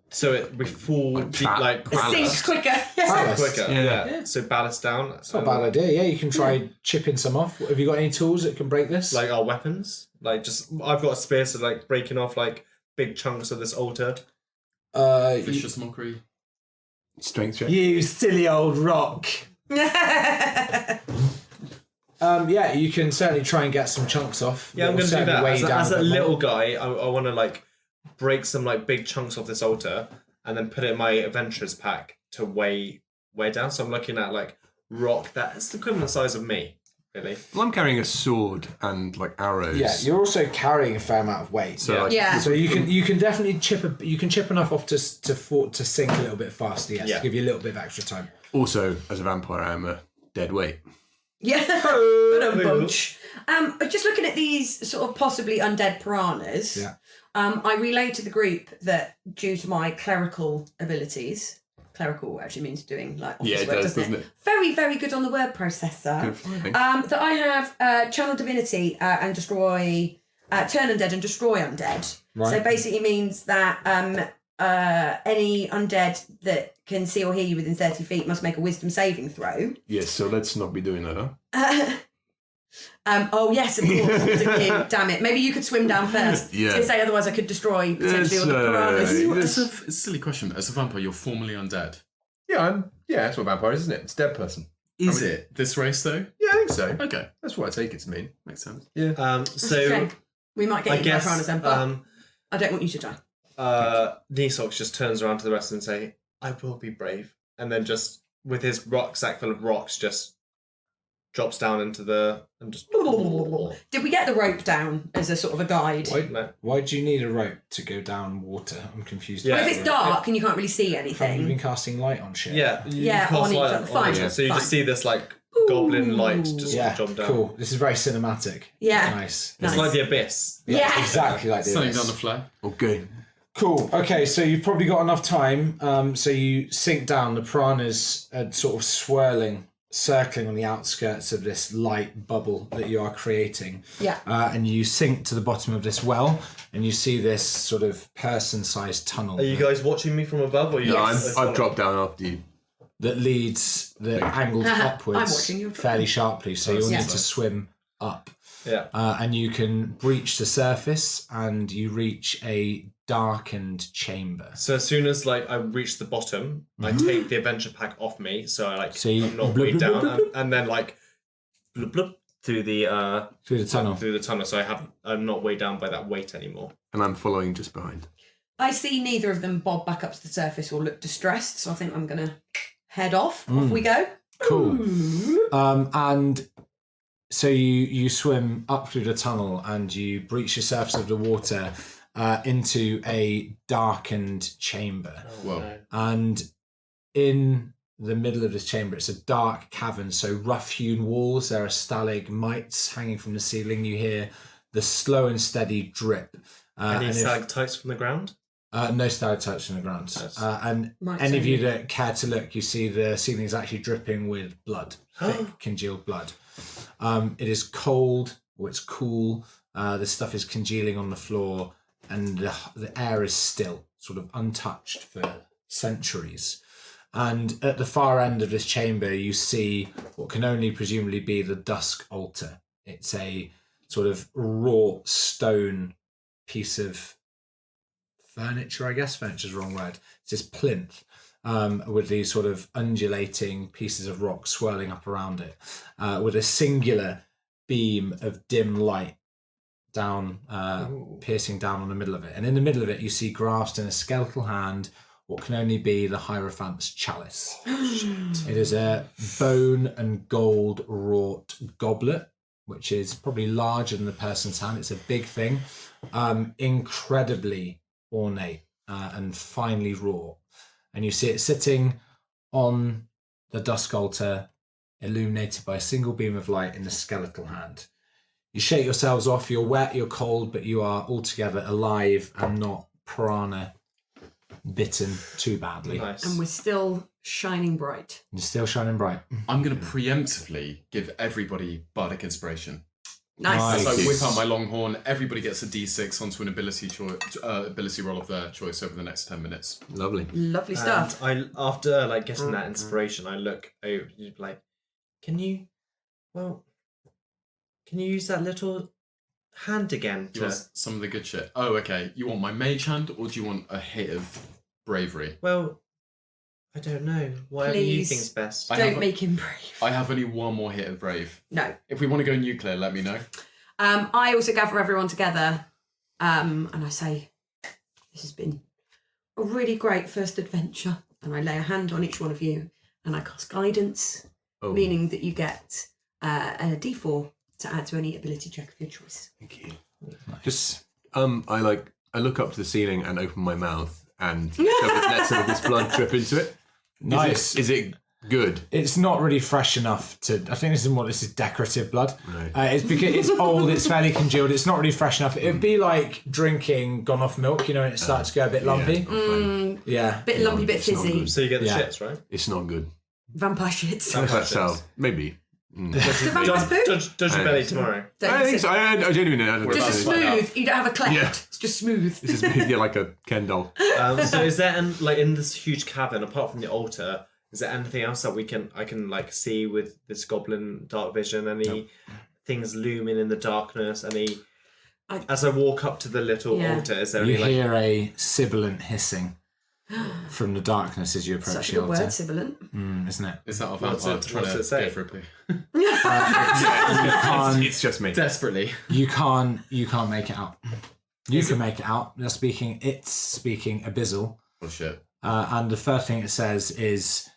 so we fall Like deep, fat like it sinks quicker. Ballast. quicker. Yeah. Yeah. So ballast down. It's not a bad idea. Yeah, you can try chipping some off. Have you got any tools that can break this? Like our weapons. Like just I've got a spear, so like breaking off like big chunks of this altar. Vicious mockery. Strength check. you silly old rock. Yeah, you can certainly try and get some chunks off. Yeah, I'm It'll gonna do certainly that. weigh As you down a bit more. little guy, I want to like break some like big chunks off this altar and then put it in my adventurers pack to weigh down. So I'm looking at like rock that's the equivalent size of me, really. Well, I'm carrying a sword and like arrows. Yeah, you're also carrying a fair amount of weight. So like, Yeah. So you can definitely chip enough off to sink a little bit faster. Yes, Yeah. to give you a little bit of extra time. also as a vampire, I am a dead weight. Yeah. But a bunch. But just looking at these sort of possibly undead piranhas, Yeah. I relayed to the group that due to my clerical abilities, clerical actually means doing like office Yeah, it work, does, doesn't doesn't it? Very, very good on the word processor. Good finding. That I have channel divinity and destroy, turn undead and destroy undead. Right. So basically means that any undead that can see or hear you within 30 feet must make a wisdom saving throw. Yes, so let's not be doing that, huh? Oh yes, of course. Thank you. Damn it. Maybe you could swim down first. Yeah. To say otherwise I could destroy potentially all the It's, piranhas. It's a silly question. As a vampire, you're formally undead. Yeah, that's what vampire is, isn't it? It's a dead person. Is it this race though? Yeah, I think so. Okay, That's what I take it to mean. makes sense. That's a So shame. We might get I eaten by guess piranhas then, but I don't want you to die. Nisox just turns around to the rest and say, "I will be brave," and then just with his rucksack full of rocks, just drops down into the and just. Did we get the rope down as a sort of a guide? Why do you need a rope to go down water? I'm confused. Yeah. Well, if it's dark and you can't really see Have you anything. been casting light on shit? Yeah, Yeah, cast on each light other. Fine, each other. So you fine. just see this like goblin light just Yeah, jump down. cool. This is very cinematic. Yeah. Nice. It's like the abyss. Yeah. Exactly like this. Setting down the flare. Okay. Cool. Okay, so you've probably got enough time. So you sink down. The piranhas are sort of swirling, circling on the outskirts of this light bubble that you are creating. Yeah. And you sink to the bottom of this well, and you see this sort of person-sized tunnel Are you guys watching me from above, or you? No, Yes. I've dropped down after you. that leads the angles I'm upwards watching you. fairly sharply. So you'll Yeah. need to swim up. Yeah. And you can breach the surface, and you reach a darkened chamber. So as soon as like I reach the bottom, I take the adventure pack off me, so I like So you- I'm not blub, weighed blub, down, blub, blub. and then like blub, blub, through the Through the tunnel. so I'm not weighed down by that weight anymore. And I'm following just behind. I see neither of them bob back up to the surface or look distressed, so I think I'm going to head off. Off we go. Cool. And so you swim up through the tunnel, and you breach the surface of the water into a darkened chamber. Whoa. And in the middle of this chamber, it's a dark cavern, so rough-hewn walls. There are stalagmites hanging from the ceiling. You hear the slow and steady drip. Any and if- stalactites from the ground? no stalactites on the ground. Nice. And Mites any of you only. that care to look, you see the ceiling is actually dripping with blood, thick congealed blood. It is cold, or it's cool. The stuff is congealing on the floor, and the air is still, sort of untouched for centuries. And at the far end of this chamber, you see what can only presumably be the dusk altar. It's a sort of wrought stone piece of furniture, I guess. Furniture's the wrong word. It's this plinth with these sort of undulating pieces of rock swirling up around it, with a singular beam of dim light down, piercing down on the middle of it. And in the middle of it, you see grasped in a skeletal hand what can only be the Hierophant's chalice. It is a bone and gold wrought goblet, which is probably larger than the person's hand. It's a big thing, incredibly ornate and finely wrought. And you see it sitting on the dusk altar, illuminated by a single beam of light in the skeletal hand. You shake yourselves off. You're wet, you're cold, but you are altogether alive and not piranha bitten too badly. Nice. And we're still shining bright. You're still shining bright. I'm going to preemptively give everybody bardic inspiration. Nice. So whip out my longhorn. Everybody gets a d6 onto an ability roll of their choice over the next 10 minutes. Lovely. Lovely stuff. And after getting that inspiration, I look over like, can you use that little hand again? You want some of the good shit? Oh, okay. You want my mage hand, or do you want a hit of bravery? Well, I don't know. Whatever you Please. think's best. Don't make him brave. I have only one more hit of brave. No. If we want to go nuclear, let me know. I also gather everyone together and I say, this has been a really great first adventure. And I lay a hand on each one of you and I cast guidance, meaning that you get a d4 to add to any ability check of your choice. Thank you. Just I look up to the ceiling and open my mouth and let some of this blood drip into it. Nice. Is it good? It's not really fresh enough to. I think this is decorative blood. Right. It's because it's old. It's fairly congealed. It's not really fresh enough. It'd be like drinking gone off milk. You know, and it starts to go a bit lumpy. Yeah. Bit lumpy, bit It's not fizzy. good. So you get the Yeah. shits, right? It's not good. Vampire shits. That sounds maybe. Do vampires poo? Judge your belly tomorrow. I think so. I genuinely don't Just a smooth. You don't have a cleft. Yeah. It's just smooth. This is like a Ken doll. So is there in this huge cavern, apart from the altar, is there anything else that I can see with this goblin dark vision? Any things looming in the darkness? As I walk up to the little altar, is there You any hear a sibilant hissing from the darkness as you approach Such a the good altar. word, sibilant. Isn't it? Is that a What's vampire it- trying what's to it say? go for a poo? It's just me. Desperately. You can't make it out. You can make it out. It's speaking abyssal. Oh shit. And the first thing it says is,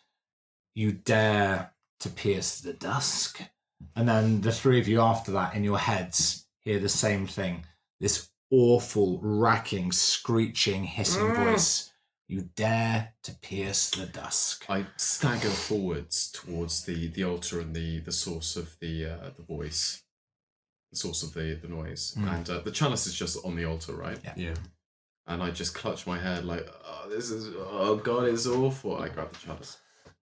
"You dare to pierce the dusk." And then the three of you after that in your heads hear the same thing. This awful, racking, screeching, hissing voice. "You dare to pierce the dusk." I stagger forwards towards the altar and the source of the voice, the source of the noise, and the chalice is just on the altar, right? Yeah. And I just clutch my head like, oh god, it's awful. I grab the chalice.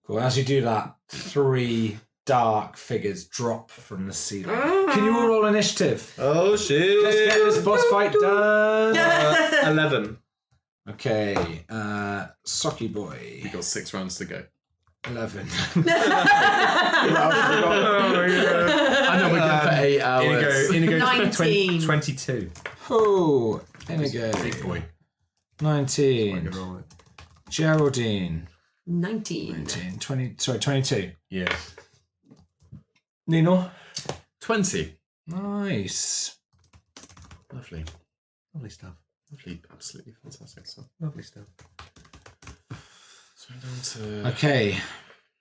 Cool. As you do that, three dark figures drop from the ceiling. Can you all roll initiative? Oh shit! Let's get this boss fight done. 11. Okay, Socky Boy. We got 6 rounds to go. 11. I know we're good for 8 hours. Inigo 19. 22. Oh, Inigo. Big boy. 19. Good roll. Geraldine. 19. 22. Yeah. Nino. 20. Nice. Lovely. Lovely stuff. Lovely. Absolutely fantastic stuff. Lovely stuff. So we're down to... Okay,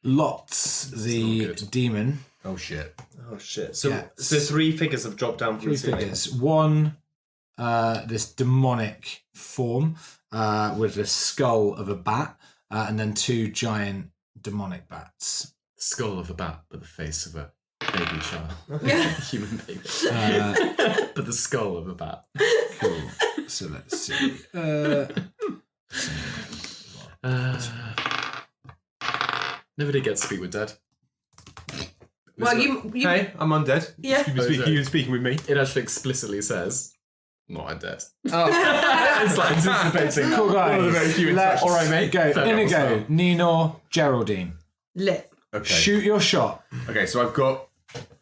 Lots, the not good. demon. Oh shit. Oh shit. So Yeah. so 3 figures have dropped down from Three the ceiling. figures. One, this demonic form with the skull of a bat, and then 2 giant demonic bats. Skull of a bat, but the face of a baby child. Human baby. But the skull of a bat. Cool. So let's see. Never did get to speak with Dad. Well, you Hey, I'm undead. Yeah. You've been, Oh, is you've it? been speaking with me. It actually explicitly says, not undead. Oh. It's like anticipating Cool that. guys. One of the very few Let's interactions. All right, mate. go. Fair Inigo, enough. Nino, Geraldine. lit. Okay. Shoot your shot. Okay, so I've got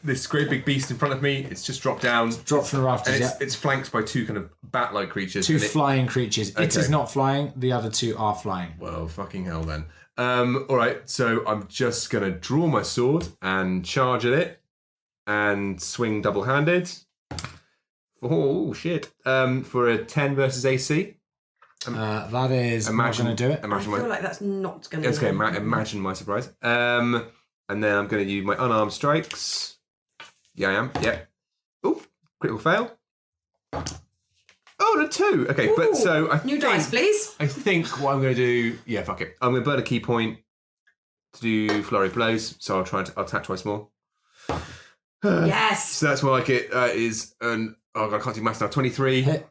this great big beast in front of me. It's just dropped down. Drop from the rafters. And Yeah. it's flanked by 2 kind of bat-like creatures. 2 and it- flying creatures. It Okay. is not flying. The other 2 are flying. Well, fucking hell then. All right, so I'm just going to draw my sword and charge at it and swing double-handed. Oh shit! For a 10 versus AC. That is. I'm not going to do it. I Imagine feel my. like that's not going to. Okay, imagine my surprise. And then I'm going to use my unarmed strikes. Yeah, I am. Yeah. Oh, critical fail. Oh, a 2. Okay, Ooh, but so I new think, dice, please. I think what I'm going to do. Yeah, fuck it. I'm going to burn a key point to do flurry of blows. So I'll attack twice more. Yes. So that's more like it is an. Oh god, I can't do maths now. 23. Hit.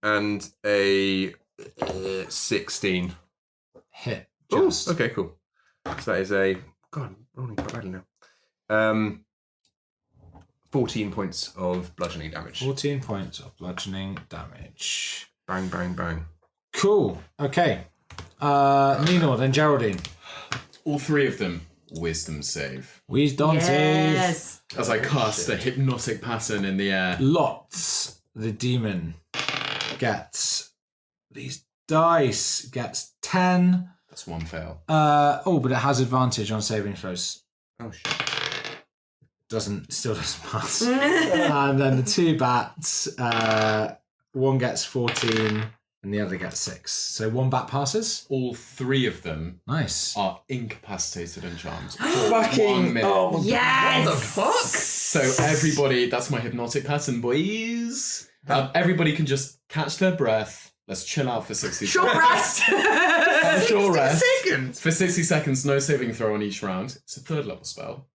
And a 16. Hit. Oh, Just. okay, cool. So that is a. God, I'm rolling quite badly now. 14 points of bludgeoning damage. 14 points of bludgeoning damage. Bang, bang, bang. Cool. Okay. Nino, then Geraldine. All 3 of them, wisdom save. Wisdom save. Yes. As I cast a hypnotic pattern in the air. Lots. The demon gets these dice. Gets 10. That's 1 fail. But it has advantage on saving throws. Oh shit. Still doesn't pass. And then the 2 bats, one gets 14 and the other gets 6. So 1 bat passes. All 3 of them Nice. are incapacitated and charmed. For Fucking 1 minute. Yes. What the fuck? So everybody, that's my hypnotic pattern, boys. Everybody can just catch their breath. Let's chill out for 60 Short seconds. rest. Short rest. Seconds. For 60 seconds, no saving throw on each round. It's a 3rd level spell.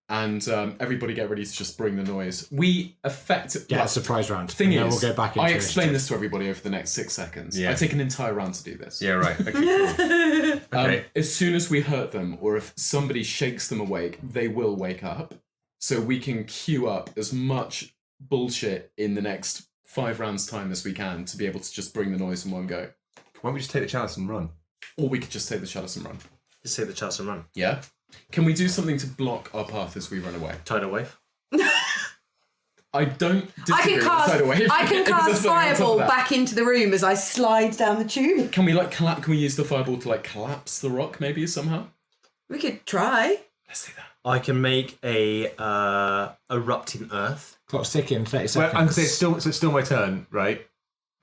And everybody get ready to just bring the noise. We effectively... Get a surprise round. Thing and then is, we'll go back into I explain initiative. this to everybody over the next 6 seconds. Yeah. I take an entire round to do this. Yeah, right. Okay, cool. Okay. As soon as we hurt them, or if somebody shakes them awake, they will wake up. So we can queue up as much bullshit in the next 5 rounds' time as we can to be able to just bring the noise in one go. Why don't we just take the chalice and run? Or we could just take the chalice and run. Just take the chance and run. Yeah? Can we do something to block our path as we run away? Tidal wave. I don't I disagree can with tidal wave. I can Because cast there's something on top of fireball that. back into the room as I slide down the tube. Can we can we use the fireball to collapse the rock maybe somehow? We could try. Let's do that. I can make a erupting earth. Clock's ticking, 30 Well, seconds. I'm gonna say it's still my turn, right?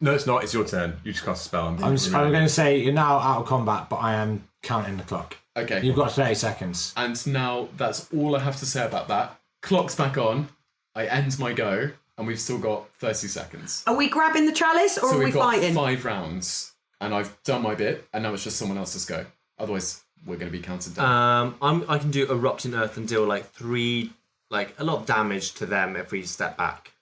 No, it's not. It's your turn. You just cast a spell. I'm going to say you're now out of combat, but I am counting the clock. Okay. You've got 30 seconds. And now that's all I have to say about that. Clock's back on. I end my go, and we've still got 30 seconds. Are we grabbing the chalice or So are we we've got fighting? 5 rounds, and I've done my bit, and now it's just someone else's go. Otherwise, we're going to be counted down. I can do erupting earth and deal a lot of damage to them if we step back.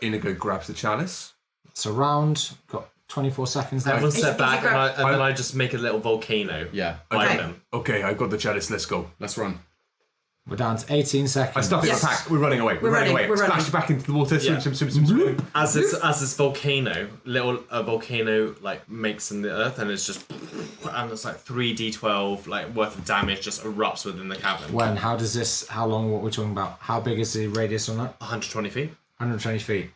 Inigo grabs the chalice. It's a round. Got 24 seconds there. Everyone step back, grab- and then I just make a little volcano. Yeah. By Okay. them. Okay, I got the chalice. Let's go. Let's run. We're down to 18 seconds. I stuff it in Yes. my pack. We're running away. We're running away. We're Splash running. it back into the water. Yeah. Swim. As this volcano, a volcano makes in the earth, and it's just, and it's 3d12 worth of damage just erupts within the cavern. When? How does this... How long? What we're talking about? How big is the radius on that? 120 feet. 120 feet.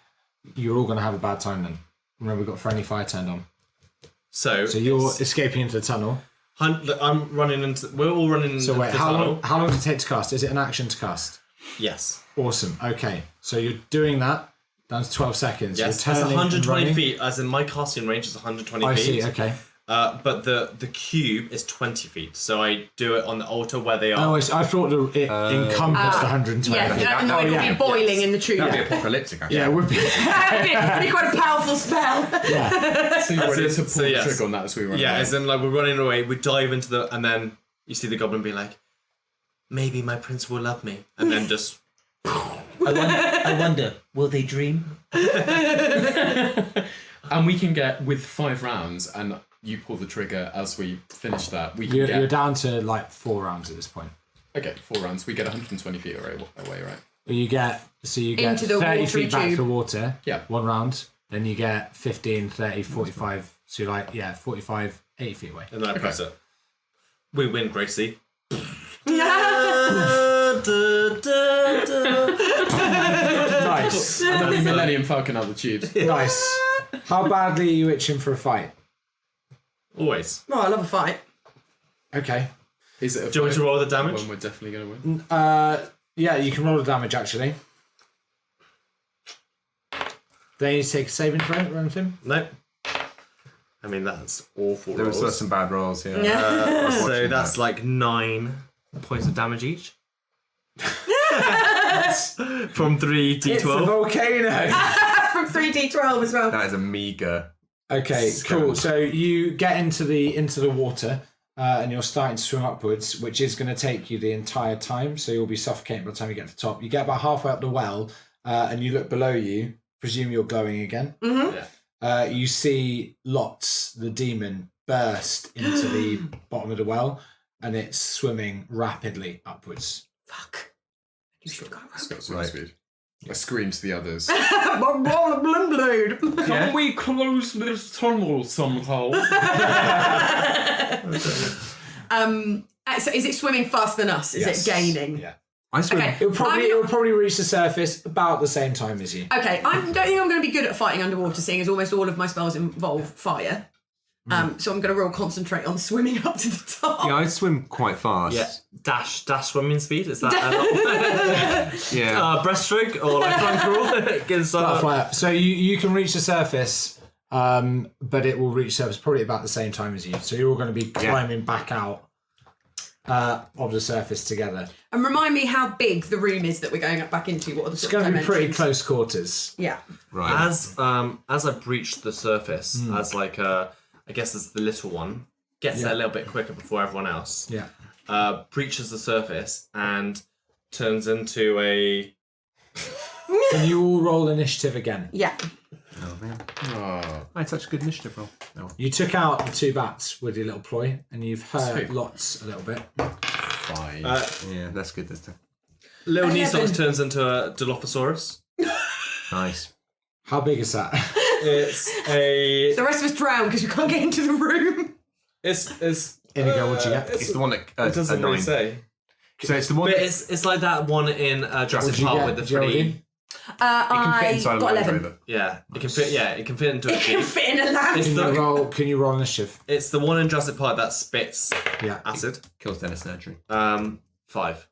You're all going to have a bad time then. Remember, we've got friendly fire turned on. So you're escaping into the tunnel. I'm running into. We're all running. So into wait, the how tunnel. long? How long does it take to cast? Is it an action to cast? Yes. Awesome. Okay, so you're doing that. Down to 12 seconds. Yes. You're It's turning and 120 running. feet. As in my casting range is 120 I feet. see. Okay. But the cube is 20 feet. So I do it on the altar where they are. Oh, I thought it encompassed the 120. Yeah, and it would be boiling in the tube. That'd be apocalyptic. Actually. Yeah, it would be. It'd be quite a powerful spell. Yeah. So you're ready to pull the yes. trigger on that as we run Yeah, away. as in we're running away, we dive into the, and then you see the goblin be like, maybe my prince will love me, and then just. I wonder, will they dream? And we can get, with 5 rounds, and you pull the trigger as we finish that, we can You're get... down to 4 rounds at this point. Okay, 4 rounds. We get 120 feet away, right? You get Into the 30 watery feet back to tube. the water. Yeah. 1 round. Then you get 15, 30, 45. So you're 45, 80 feet away. And then I press it. We win, Gracie. Nice. And then we Millennium Falcon out the tubes. Nice. How badly are you itching for a fight? Always. Oh, I love a fight. Okay. Is it a Do you want me to roll the damage? when we're definitely going to win? Yeah, you can roll the damage actually. They need to take a saving throw, Remington. Nope. I mean, that's awful. There rolls. was some bad rolls here. So that's like 9 points of damage each. From 3d12. It's a volcano. From 3d12 as well. That is a meager. Okay, cool. So you get into the water, and you're starting to swim upwards, which is going to take you the entire time. So you'll be suffocating by the time you get to the top. You get about halfway up the well, and you look below you. Presume you're glowing again. Mm-hmm. Yeah. You see Lots, the demon, burst into the bottom of the well, and it's swimming rapidly upwards. Fuck. You should go It's got swim speed. I scream to the others. Can we close this tunnel somehow? So is it swimming faster than us? Is it gaining? Yeah. I swim. Okay. It'll probably reach the surface about the same time as you. Okay, I don't think I'm going to be good at fighting underwater, seeing as almost all of my spells involve fire. So I'm going to real concentrate on swimming up to the top. Yeah, I swim quite fast. Yeah. Dash swimming speed? Is that Yeah. breaststroke or like flank roll? Gives, Butterfly up. So you can reach the surface, but it will reach surface probably about the same time as you. So you're all going to be climbing back out of the surface together. And remind me how big the room is that we're going back into. What are the It's sort going of to be pretty dimensions? close quarters. Yeah. Right. As I breach the surface, as like I guess as the little one gets there a little bit quicker before everyone else. Yeah. Breaches the surface and turns into a. Can you all roll initiative again? Yeah. Oh man. Oh, I had such a good initiative roll. No. You took out the 2 bats with your little ploy, and you've hurt Sweet. Lots a little bit. 5. Yeah, that's good this time. Little 11. Nisox turns into a Dilophosaurus. Nice. How big is that? It's a. The rest of us drown because we can't get into the room. It's. Inigo, what'd you get? It's the one that It doesn't a really 9. say. So it's the one. But That, it's like that one in Jurassic What'd you Park get, with the Geraldine? 3. I fit inside got a Land 11. Rover. Yeah, it can fit. Yeah, it can fit into a It can jeep. fit in a lamp. It's the, Can you roll initiative? it's the one in Jurassic Park that spits Yeah. acid. Kills Dennis Nursery. 5. 5.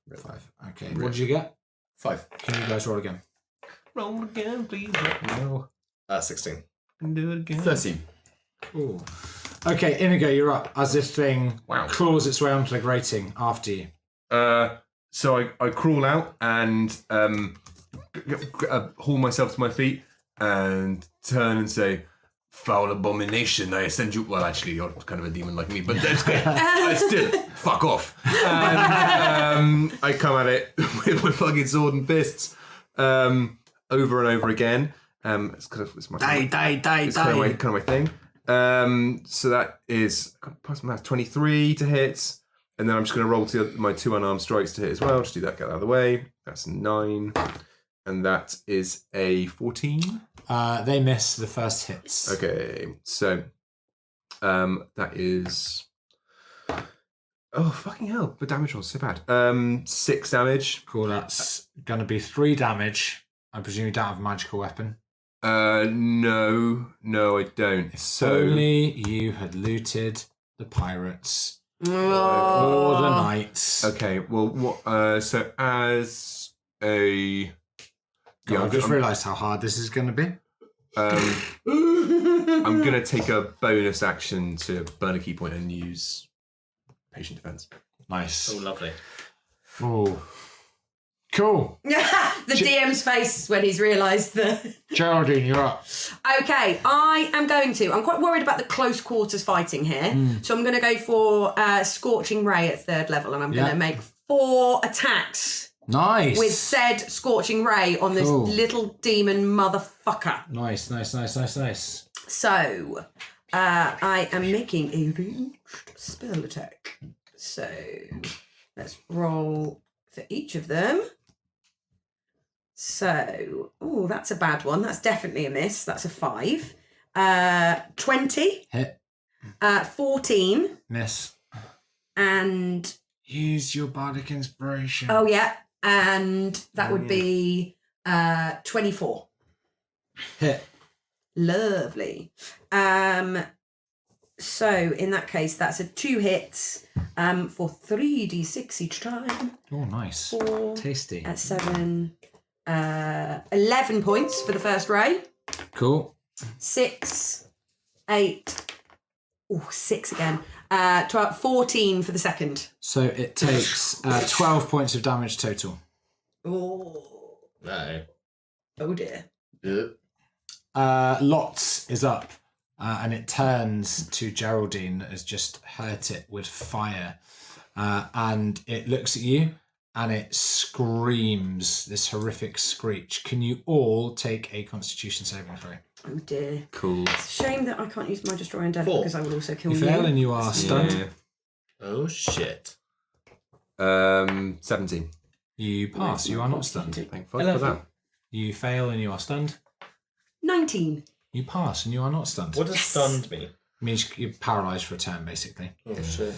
Okay. What did you get? 5. Can you guys roll again? Roll again, please. No. 16. Do it again. 13. Cool. Okay, Inigo, you're up as this thing Wow. claws its way onto the grating after you. So I crawl out and haul myself to my feet and turn and say, "Foul abomination, I send you." Well, actually, you're kind of a demon like me, but that's good. Still, fuck off. And I come at it with my fucking sword and fists over and over again. It's kind of my kind of my thing. So that is plus math 23 to hit. And then I'm just going to roll my 2 unarmed strikes to hit as well. Just do that, get out of the way. That's 9. And that is a 14. They miss the first hits. Okay, so that is... Oh, fucking hell. The damage was so bad. 6 damage. Cool, that's going to be 3 damage. I presume you don't have a magical weapon. No, I don't. So Only you had looted the pirates for the knights. okay, well, what? So as a God, I've just realised how hard this is going to be. I'm gonna take a bonus action to burn a key point and use patient defense. Nice. Oh, lovely. Oh, cool. The DM's face when he's realised that. Geraldine, you're up. Okay, I am going to. I'm quite worried about the close quarters fighting here, so I'm going to go for Scorching Ray at 3rd level, and I'm going to make 4 attacks Nice. with said Scorching Ray on this Cool. little demon motherfucker. Nice. So, I am making a ranged spell attack. So, let's roll for each of them. So, oh, that's a bad one. That's definitely a miss. That's a 5. 20. Hit. 14. Miss. And, Use your bardic inspiration. oh yeah, and that would be 24. Hit. Lovely. So in that case, that's a 2 hits for 3d6 each time. Oh, nice. 4 Tasty. at 7. 11 points for the first ray. Cool. 6, 8. Oh, 6 again. 12, 14 for the second. So it takes 12 points of damage total. Oh. No. Oh dear. Lots is up, and it turns to Geraldine that has just hurt it with fire. And it looks at you, and it screams this horrific screech. Can you all take a Constitution saving throw? Oh dear. Cool. It's a shame that I can't use my Destroy Undead 4. because I will also kill You you. fail, and you are stunned. Yeah. Oh shit. 17. You pass. You are not stunned. Thank fuck for that. You fail, and you are stunned. 19. You pass, and you are not stunned. What does stunned mean? It means you're paralysed for a turn, basically. Oh shit.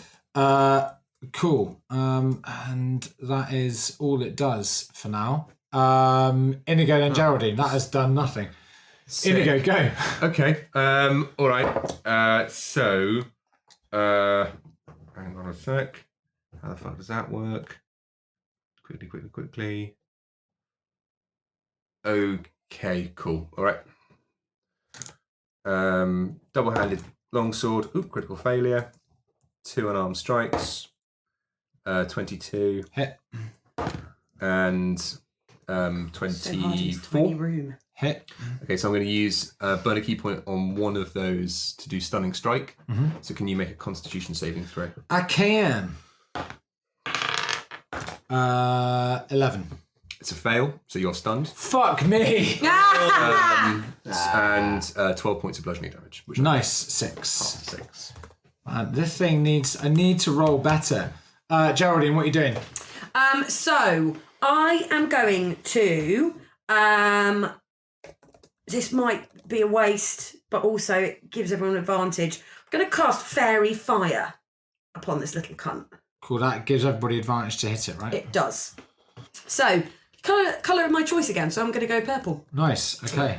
Cool. And that is all it does for now. Inigo and Geraldine, that has done nothing. Sick. Inigo, go. Okay. All right. So, hang on a sec. How the fuck does that work? Quickly. Okay. Cool. All right. Double-handed longsword. Oop! Critical failure. 2 unarmed strikes. 22. Hit. And So hard to use 24. tiny room. Hit. Okay, so I'm going to use burn a key point on one of those to do stunning strike. So can you make a Constitution saving throw? I can. 11. It's a fail, so you're stunned. Fuck me. And 12 points of bludgeoning damage. Which Nice. 6. 6. Man, this thing needs... I need to roll better. Geraldine, what are you doing? So I am going to. This might be a waste, but also it gives everyone an advantage. I'm going to cast Fairy Fire upon this little cunt. Cool, that gives everybody advantage to hit it, right? It does. So colour of my choice again. So I'm going to go purple. Nice, okay.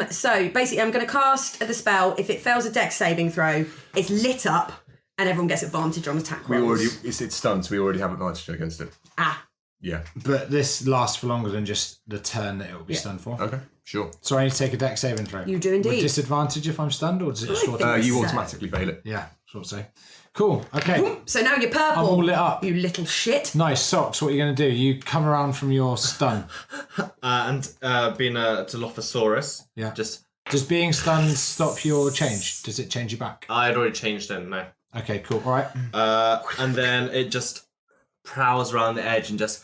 So basically, I'm going to cast the spell. If it fails a Dex saving throw, it's lit up, and everyone gets advantage on attack rolls. It's stunned, so we already have advantage against it. Ah. Yeah. But this lasts for longer than just the turn that it will be stunned for. Okay, sure. So I need to take a dex saving throw. You do indeed. With disadvantage if I'm stunned, or does it short? You So- automatically fail it. Yeah, sort of so. Cool, okay. So now you're purple. I'm all lit up. You little shit. Nice, Socks, what are you going to do? You come around from your stun. And being a Dilophosaurus, Yeah. just Does being stunned stop your change? Does it change you back? I had already changed it, no. Okay, cool, alright. And then it just prowls around the edge and just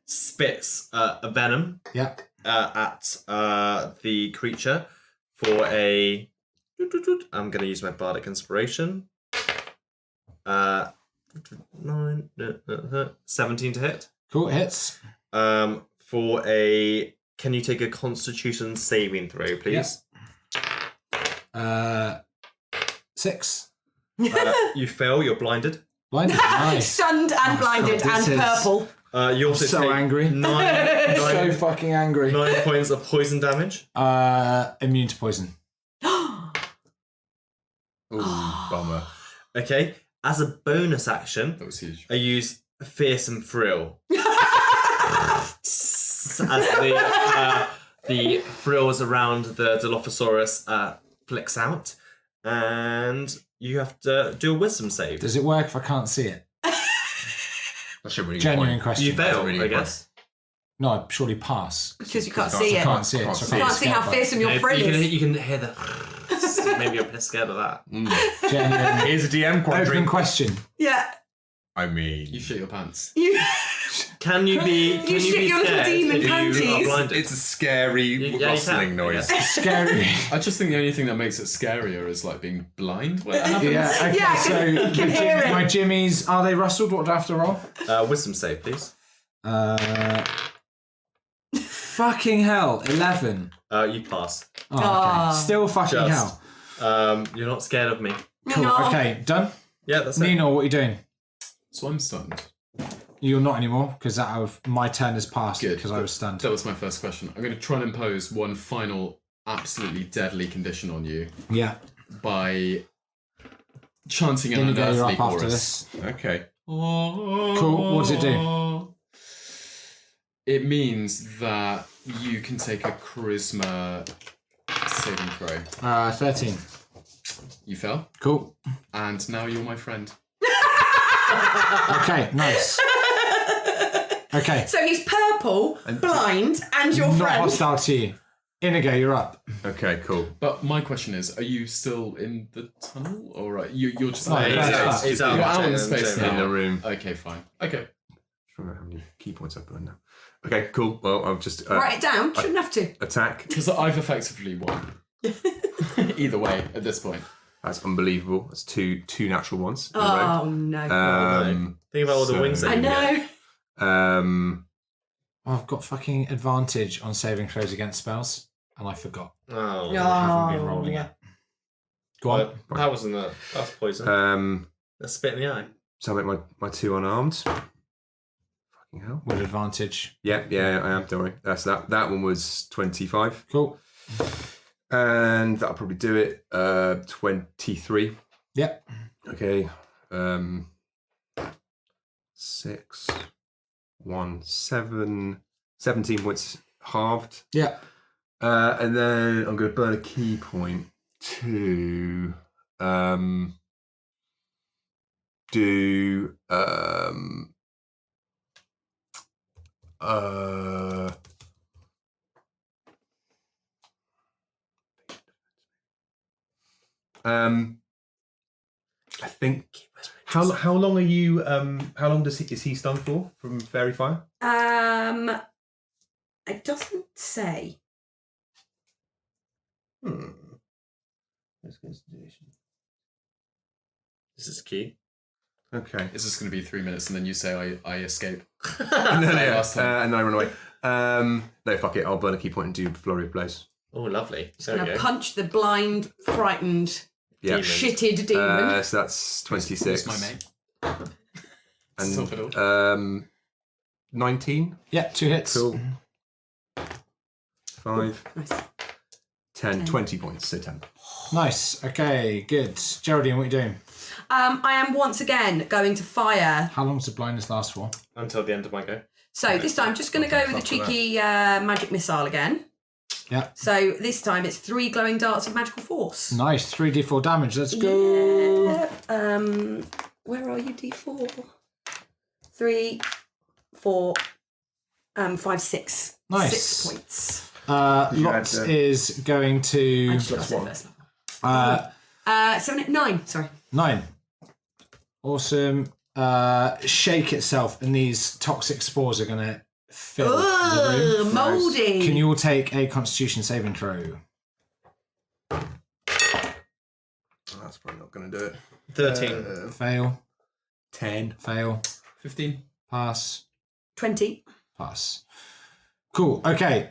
spits a venom Yeah. at the creature for a. I'm going to use my bardic inspiration. 17 to hit. Cool, it hits. For a. Can you take a Constitution saving throw, please? 6. You fail. You're blinded. Blinded, nice. Stunned and blinded God, this and is- purple. You also so take angry. nine So fucking angry. 9 points of poison damage. Immune to poison. Ooh, bummer. Okay. As a bonus action, That was huge. I use Fearsome Thrill. As the frills around the Dilophosaurus flicks out, and you have to do a Wisdom save. Does it work if I can't see it? That's a really good Genuine point. question. You fail, really I good guess. No, I surely pass. Because you can't you see I it. can't see it. Can't so see I it. Can't see how scared by it. fearsome your frill you is. can hear the. Maybe you're a bit scared of that. Genuine. Here's a DM Open quadrant. question. Yeah. I mean, You shit your pants. You. Can you be? Can you shit be your little scared demon if you are panties. blinded? it's a scary Yeah, you rustling can, noise. I Scary. I just think the only thing that makes it scarier is like being blind. When it Yeah, happens. okay, Yeah, I so can hear it. my jimmies, are they rustled? What do I have to roll? Wisdom save, please. Fucking hell, 11. You pass. Oh, okay. Ah. Still fucking Just. hell. You're not scared of me. Cool, No. okay, done? Yeah, that's it. Nino, what are you doing? So I'm stunned. You're not anymore, because my turn has passed, Good. because I was stunned. That was my first question. I'm going to try and impose one final absolutely deadly condition on you Yeah. by chanting an Inigo, you're unearthly up after chorus. this. Okay. Cool, what does it do? It means that you can take a charisma saving throw. 13. You fell, Cool. and now you're my friend. Okay, nice. Okay. So he's purple, blind, and your Not friend. hostile to you. Inigo, you're up. Okay, cool. But my question is, are you still in the tunnel? All right, you're just No, He's that's out, he's you're out in and space Jamie. now. In the room. Okay, fine. Okay. Just remember how many key points I've got now. Okay, cool. Well, I'll just Write it down. Shouldn't have to. attack. Because I've effectively won. Either way, at this point. That's unbelievable. That's two natural ones. in a row. Oh no. Think about all the wings that I you get. know. I've got fucking advantage on saving throws against spells, and I forgot. Oh. I haven't been rolling it. Go on. That wasn't a... That's poison. That's spit in the eye. So I make my 2 unarmed. Fucking hell. With advantage. Yeah, I am. Don't worry. That's that. That one was 25. Cool. And that'll probably do it. 23. Yep. Okay. 6, 1, 7, 17 points halved. Yeah. And then I'm going to burn a key point to do I think. How long are you? How long is he stunned for from fairy fire? It doesn't say. This is key. Okay. It's just going to be 3 minutes, and then you say I escape. And then, Last time. and then I run away. No, fuck it. I'll burn a key point and do flurry of blows. Oh, lovely. Just There we gonna go. punch the blind, frightened, Yeah. Demon. shitted demon. So that's 26. It's my mate. And Stop it all. 19. Yeah, 2 hits. Cool. 5, Nice. 10, 20 points. So 10. Nice. Okay, good. Geraldine, what are you doing? I am once again going to fire. How long does the blindness last for? Until the end of my go. So this time, I'm just going to go with the cheeky magic missile again. Yeah. So this time it's 3 glowing darts of magical force. Nice. 3d4 damage. Let's go. Yeah. Where are you, D4? 3, 4, 5, 6. Nice. 6 points. Lots is going to That's first level. 7, 9. Sorry. 9. Awesome. Shake itself, and these toxic spores are going to fill the room. Ugh, mouldy. Can you all take a Constitution saving throw? That's probably not going to do it. 13. Fail. 10. Fail. 15. Pass. 20. Pass. Cool. Okay.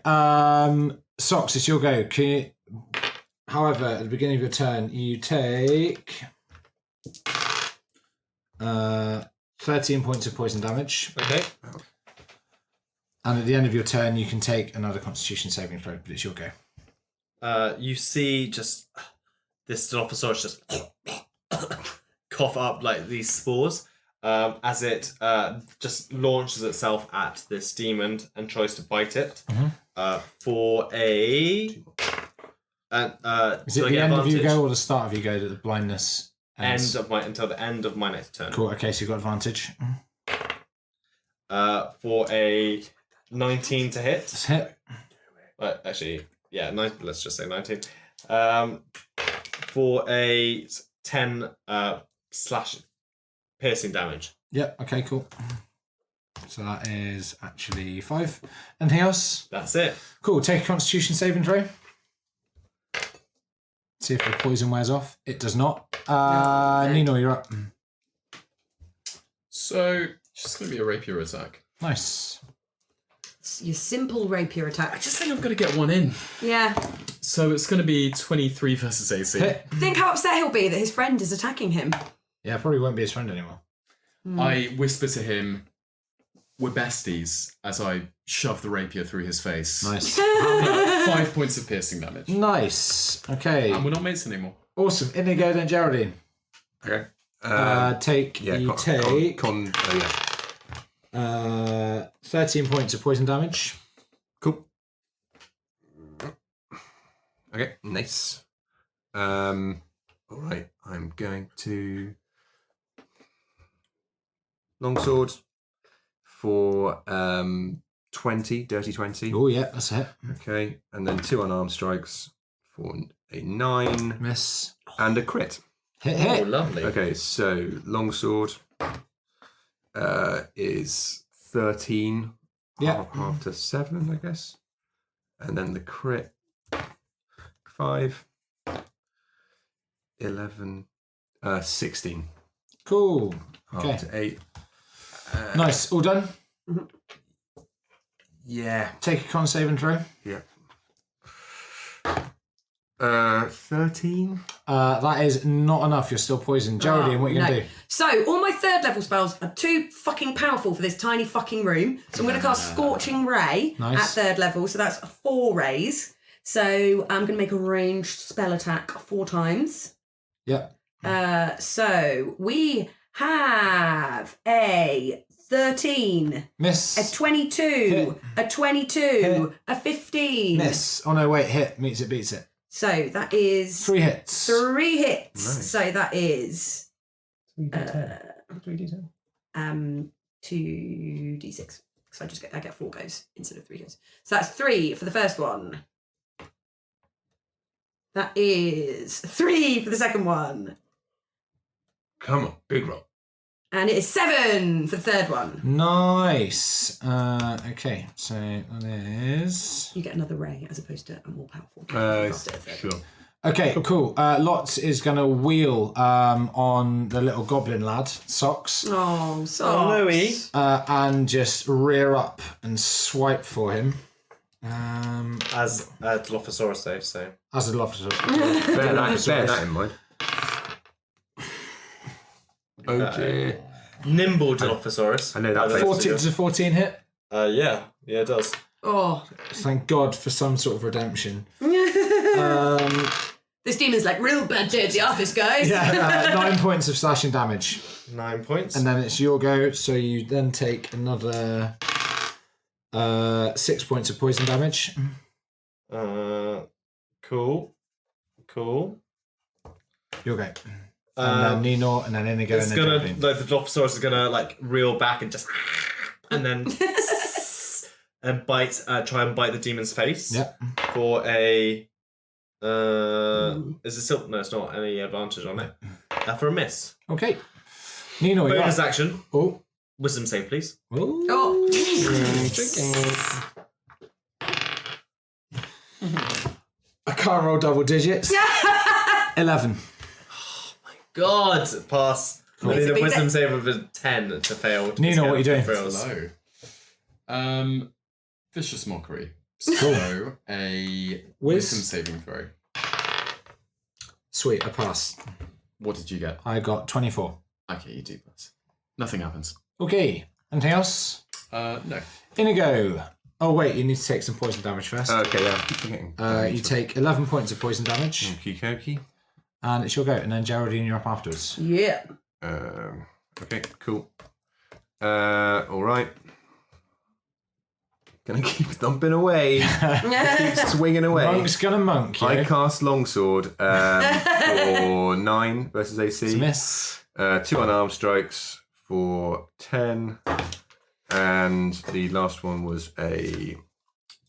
Socks, it's your go. However, at the beginning of your turn, you take 13 points of poison damage. Okay. And at the end of your turn, you can take another Constitution saving throw, but it's your go. You see just this Dilophosaurus just cough up like these spores as it just launches itself at this demon and tries to bite it for a... Is it the end of your go or the start of your go that the blindness ends? Until the end of my next turn. Cool, okay, so you've got advantage. For a 19 to hit. Let's hit. Actually, yeah, let's just say 19. For a 10 slash piercing damage. Yep, okay, cool. So that is actually 5. Anything else? That's it. Cool, take a Constitution saving throw. See if the poison wears off. It does not. Nino, you're up. So, it's just going to be a rapier attack. Nice. Your simple rapier I attack. just think I'm going to get one in. Yeah. So it's going to be 23 versus AC. Hit. Think how upset he'll be that his friend is attacking him. Yeah, probably won't be his friend anymore. I whisper to him, "We're besties," as I shove the rapier through his face. Nice. 5 points of piercing damage. Nice. Okay. And we're not mates anymore. Awesome. Inigo, then Geraldine. Okay. Take. 13 points of poison damage. Cool. Okay, nice. All right, I'm going to longsword for 20, dirty 20. Oh, yeah, that's it. Okay, and then 2 unarmed strikes for a 9 Miss. and a crit. Hit. Oh, lovely. Okay, so longsword is 13. Yeah. Half to 7, I guess. And then the crit 5, 11, 16. Cool. Half Okay. to 8. Nice. All done? Yeah. Take a con save and throw. Yeah. 13. That is not enough. You're still poisoned. Geraldine, what are you going to do? So, all my 3rd level spells are too fucking powerful for this tiny fucking room. So, I'm going to cast Scorching Ray Nice. at 3rd level. So, that's 4 rays. So, I'm going to make a ranged spell attack 4 times. Yep. So, we have a 13, Miss. a 22, Hit. a 22, Hit. a 15. Miss. Oh, no, wait. Hit. Meets it, beats it. So, that is 3 hits. 3 hits. Nice. So, that is 3d10. 2d6. So I get 4 goes instead of 3 goes. So that's 3 for the first one. That is 3 for the second one. Come on, big roll. And it is 7 for the third one. Nice. Okay, so that is... You get another ray as opposed to a more powerful. Sure. Okay, cool. Lot is going to wheel on the little goblin lad, Socks, Oh, so Louis. and just rear up and swipe for him. As Dilophosaurus though, so. As a love to Bear that in mind. Oh dear. Nimble Dilophosaurus. I know that. 14, does a 14 hit? Yeah, it does. Oh. Thank God for some sort of redemption. This demon's like, real bad day at the office, guys. 9 points of slashing damage. 9 points. And then it's your go, so you then take another 6 points of poison damage. Cool. Your go. And then Nino, and then Inigo, It's and then gonna, Geraldine. like, the Dilophosaurus is gonna, like, reel back and just, and then, and bite, try and bite the demon's face. Yep. For a, is it still, no, it's not any advantage on it. For a miss. Okay. Nino, you're Bonus up. action. Oh. Wisdom save, please. Oh. I can't roll double digits. 11. God, pass. I Makes need a a big wisdom dent. save of a 10 to fail. Nino, what are you doing? Hello. Vicious mockery. So a wisdom saving throw. Sweet, I pass. What did you get? I got 24. Okay, you do pass. Nothing happens. Okay. Anything else? No. Inigo. Oh, wait, you need to take some poison damage first. Okay, yeah. I keep forgetting. You take 11 points of poison damage, Okie dokie. and it's your go. And then Geraldine, you're up afterwards. Yeah. Okay, cool. All right. Gonna keep thumping away. Keep swinging away. Monk's gonna monk, you I know. cast longsword for 9 versus AC. It's a miss. 2 unarmed strikes for 10. And the last one was a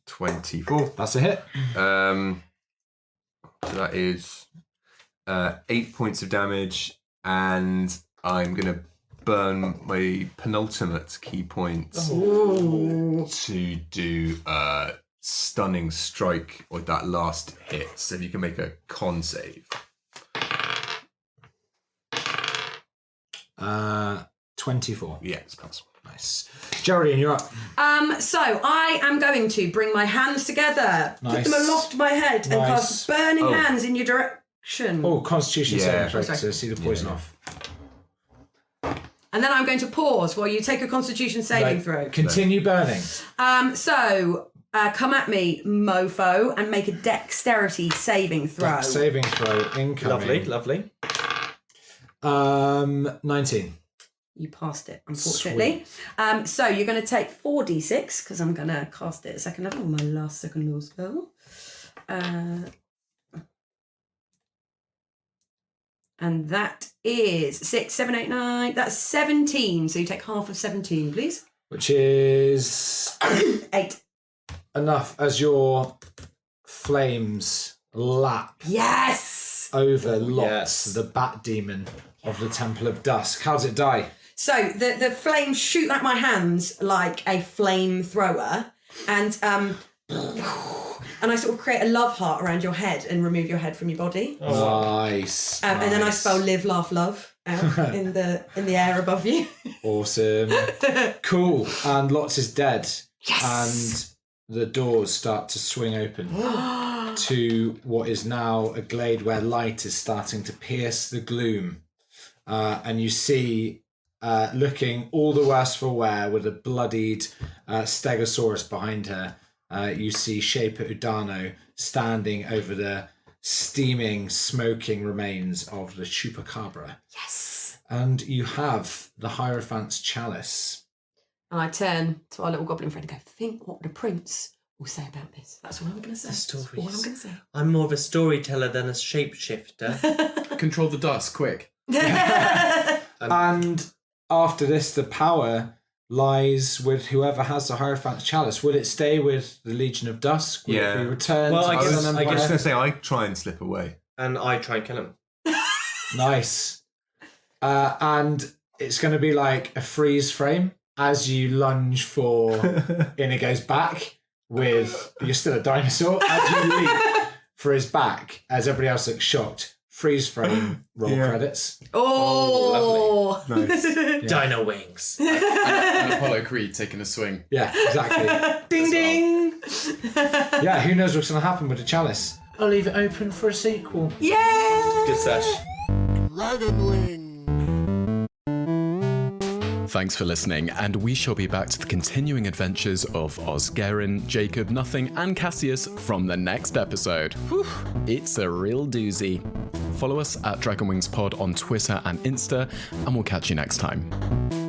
24. That's a hit. So that is 8 points of damage, and I'm gonna burn my penultimate key point to do a stunning strike with that last hit. So if you can make a con save. 24. Yeah, it's possible. Nice. Geraldine, you're up. So I am going to bring my hands together, put them Nice. aloft my head, and Nice. cast burning hands in your direction. Oh, Constitution saving throw sorry. to see the poison off. And then I'm going to pause while you take a Constitution saving throw. Continue burning. So come at me, mofo, and make a dexterity saving throw. Dex saving throw incoming. Lovely. 19. You passed it, unfortunately. So you're going to take 4d6, because I'm going to cast it a second level, my last second level spell. And that is 6, 7, 8, 9. That's 17. So you take half of 17, please. Which is 8. enough as your flames lap Yes! over Lots, the bat demon of the Temple of Dusk. How does it die? So the flames shoot at my hands like a flamethrower, and I sort of create a love heart around your head and remove your head from your body. Nice. And then I spell live, laugh, love out in the air above you. Awesome. Cool. And Lots is dead. Yes! And the doors start to swing open to what is now a glade where light is starting to pierce the gloom. And you see, looking all the worse for wear with a bloodied stegosaurus behind her, you see Shaper Udano standing over the steaming, smoking remains of the Chupacabra. Yes! And you have the Hierophant's chalice. And I turn to our little goblin friend and go, think what the prince will say about this. That's all I'm going to say. That's all I'm going to say. I'm more of a storyteller than a shapeshifter. Control the dust, quick. And after this, the power lies with whoever has the Hierophant's chalice. Will it stay with the Legion of Dusk? Will it be returned Well, to I the guess- Sun I I was Empire? going to say, I try and slip away. And I try and kill him. Nice. And it's going to be like a freeze frame as you lunge for Inna goes back with, you're still a dinosaur, as you leap for his back, as everybody else looks shocked. Freeze frame, roll credits. Oh! Nice. Dino wings. And Apollo Creed taking a swing. Yeah, exactly. Ding ding! Yeah, who knows what's going to happen with the chalice? I'll leave it open for a sequel. Yeah! Good sesh. Thanks for listening, and we shall be back to the continuing adventures of Osgerin, Jacob, Nothing, and Cassius from the next episode. Whew, it's a real doozy. Follow us at Dragonwings Pod on Twitter and Insta, and we'll catch you next time.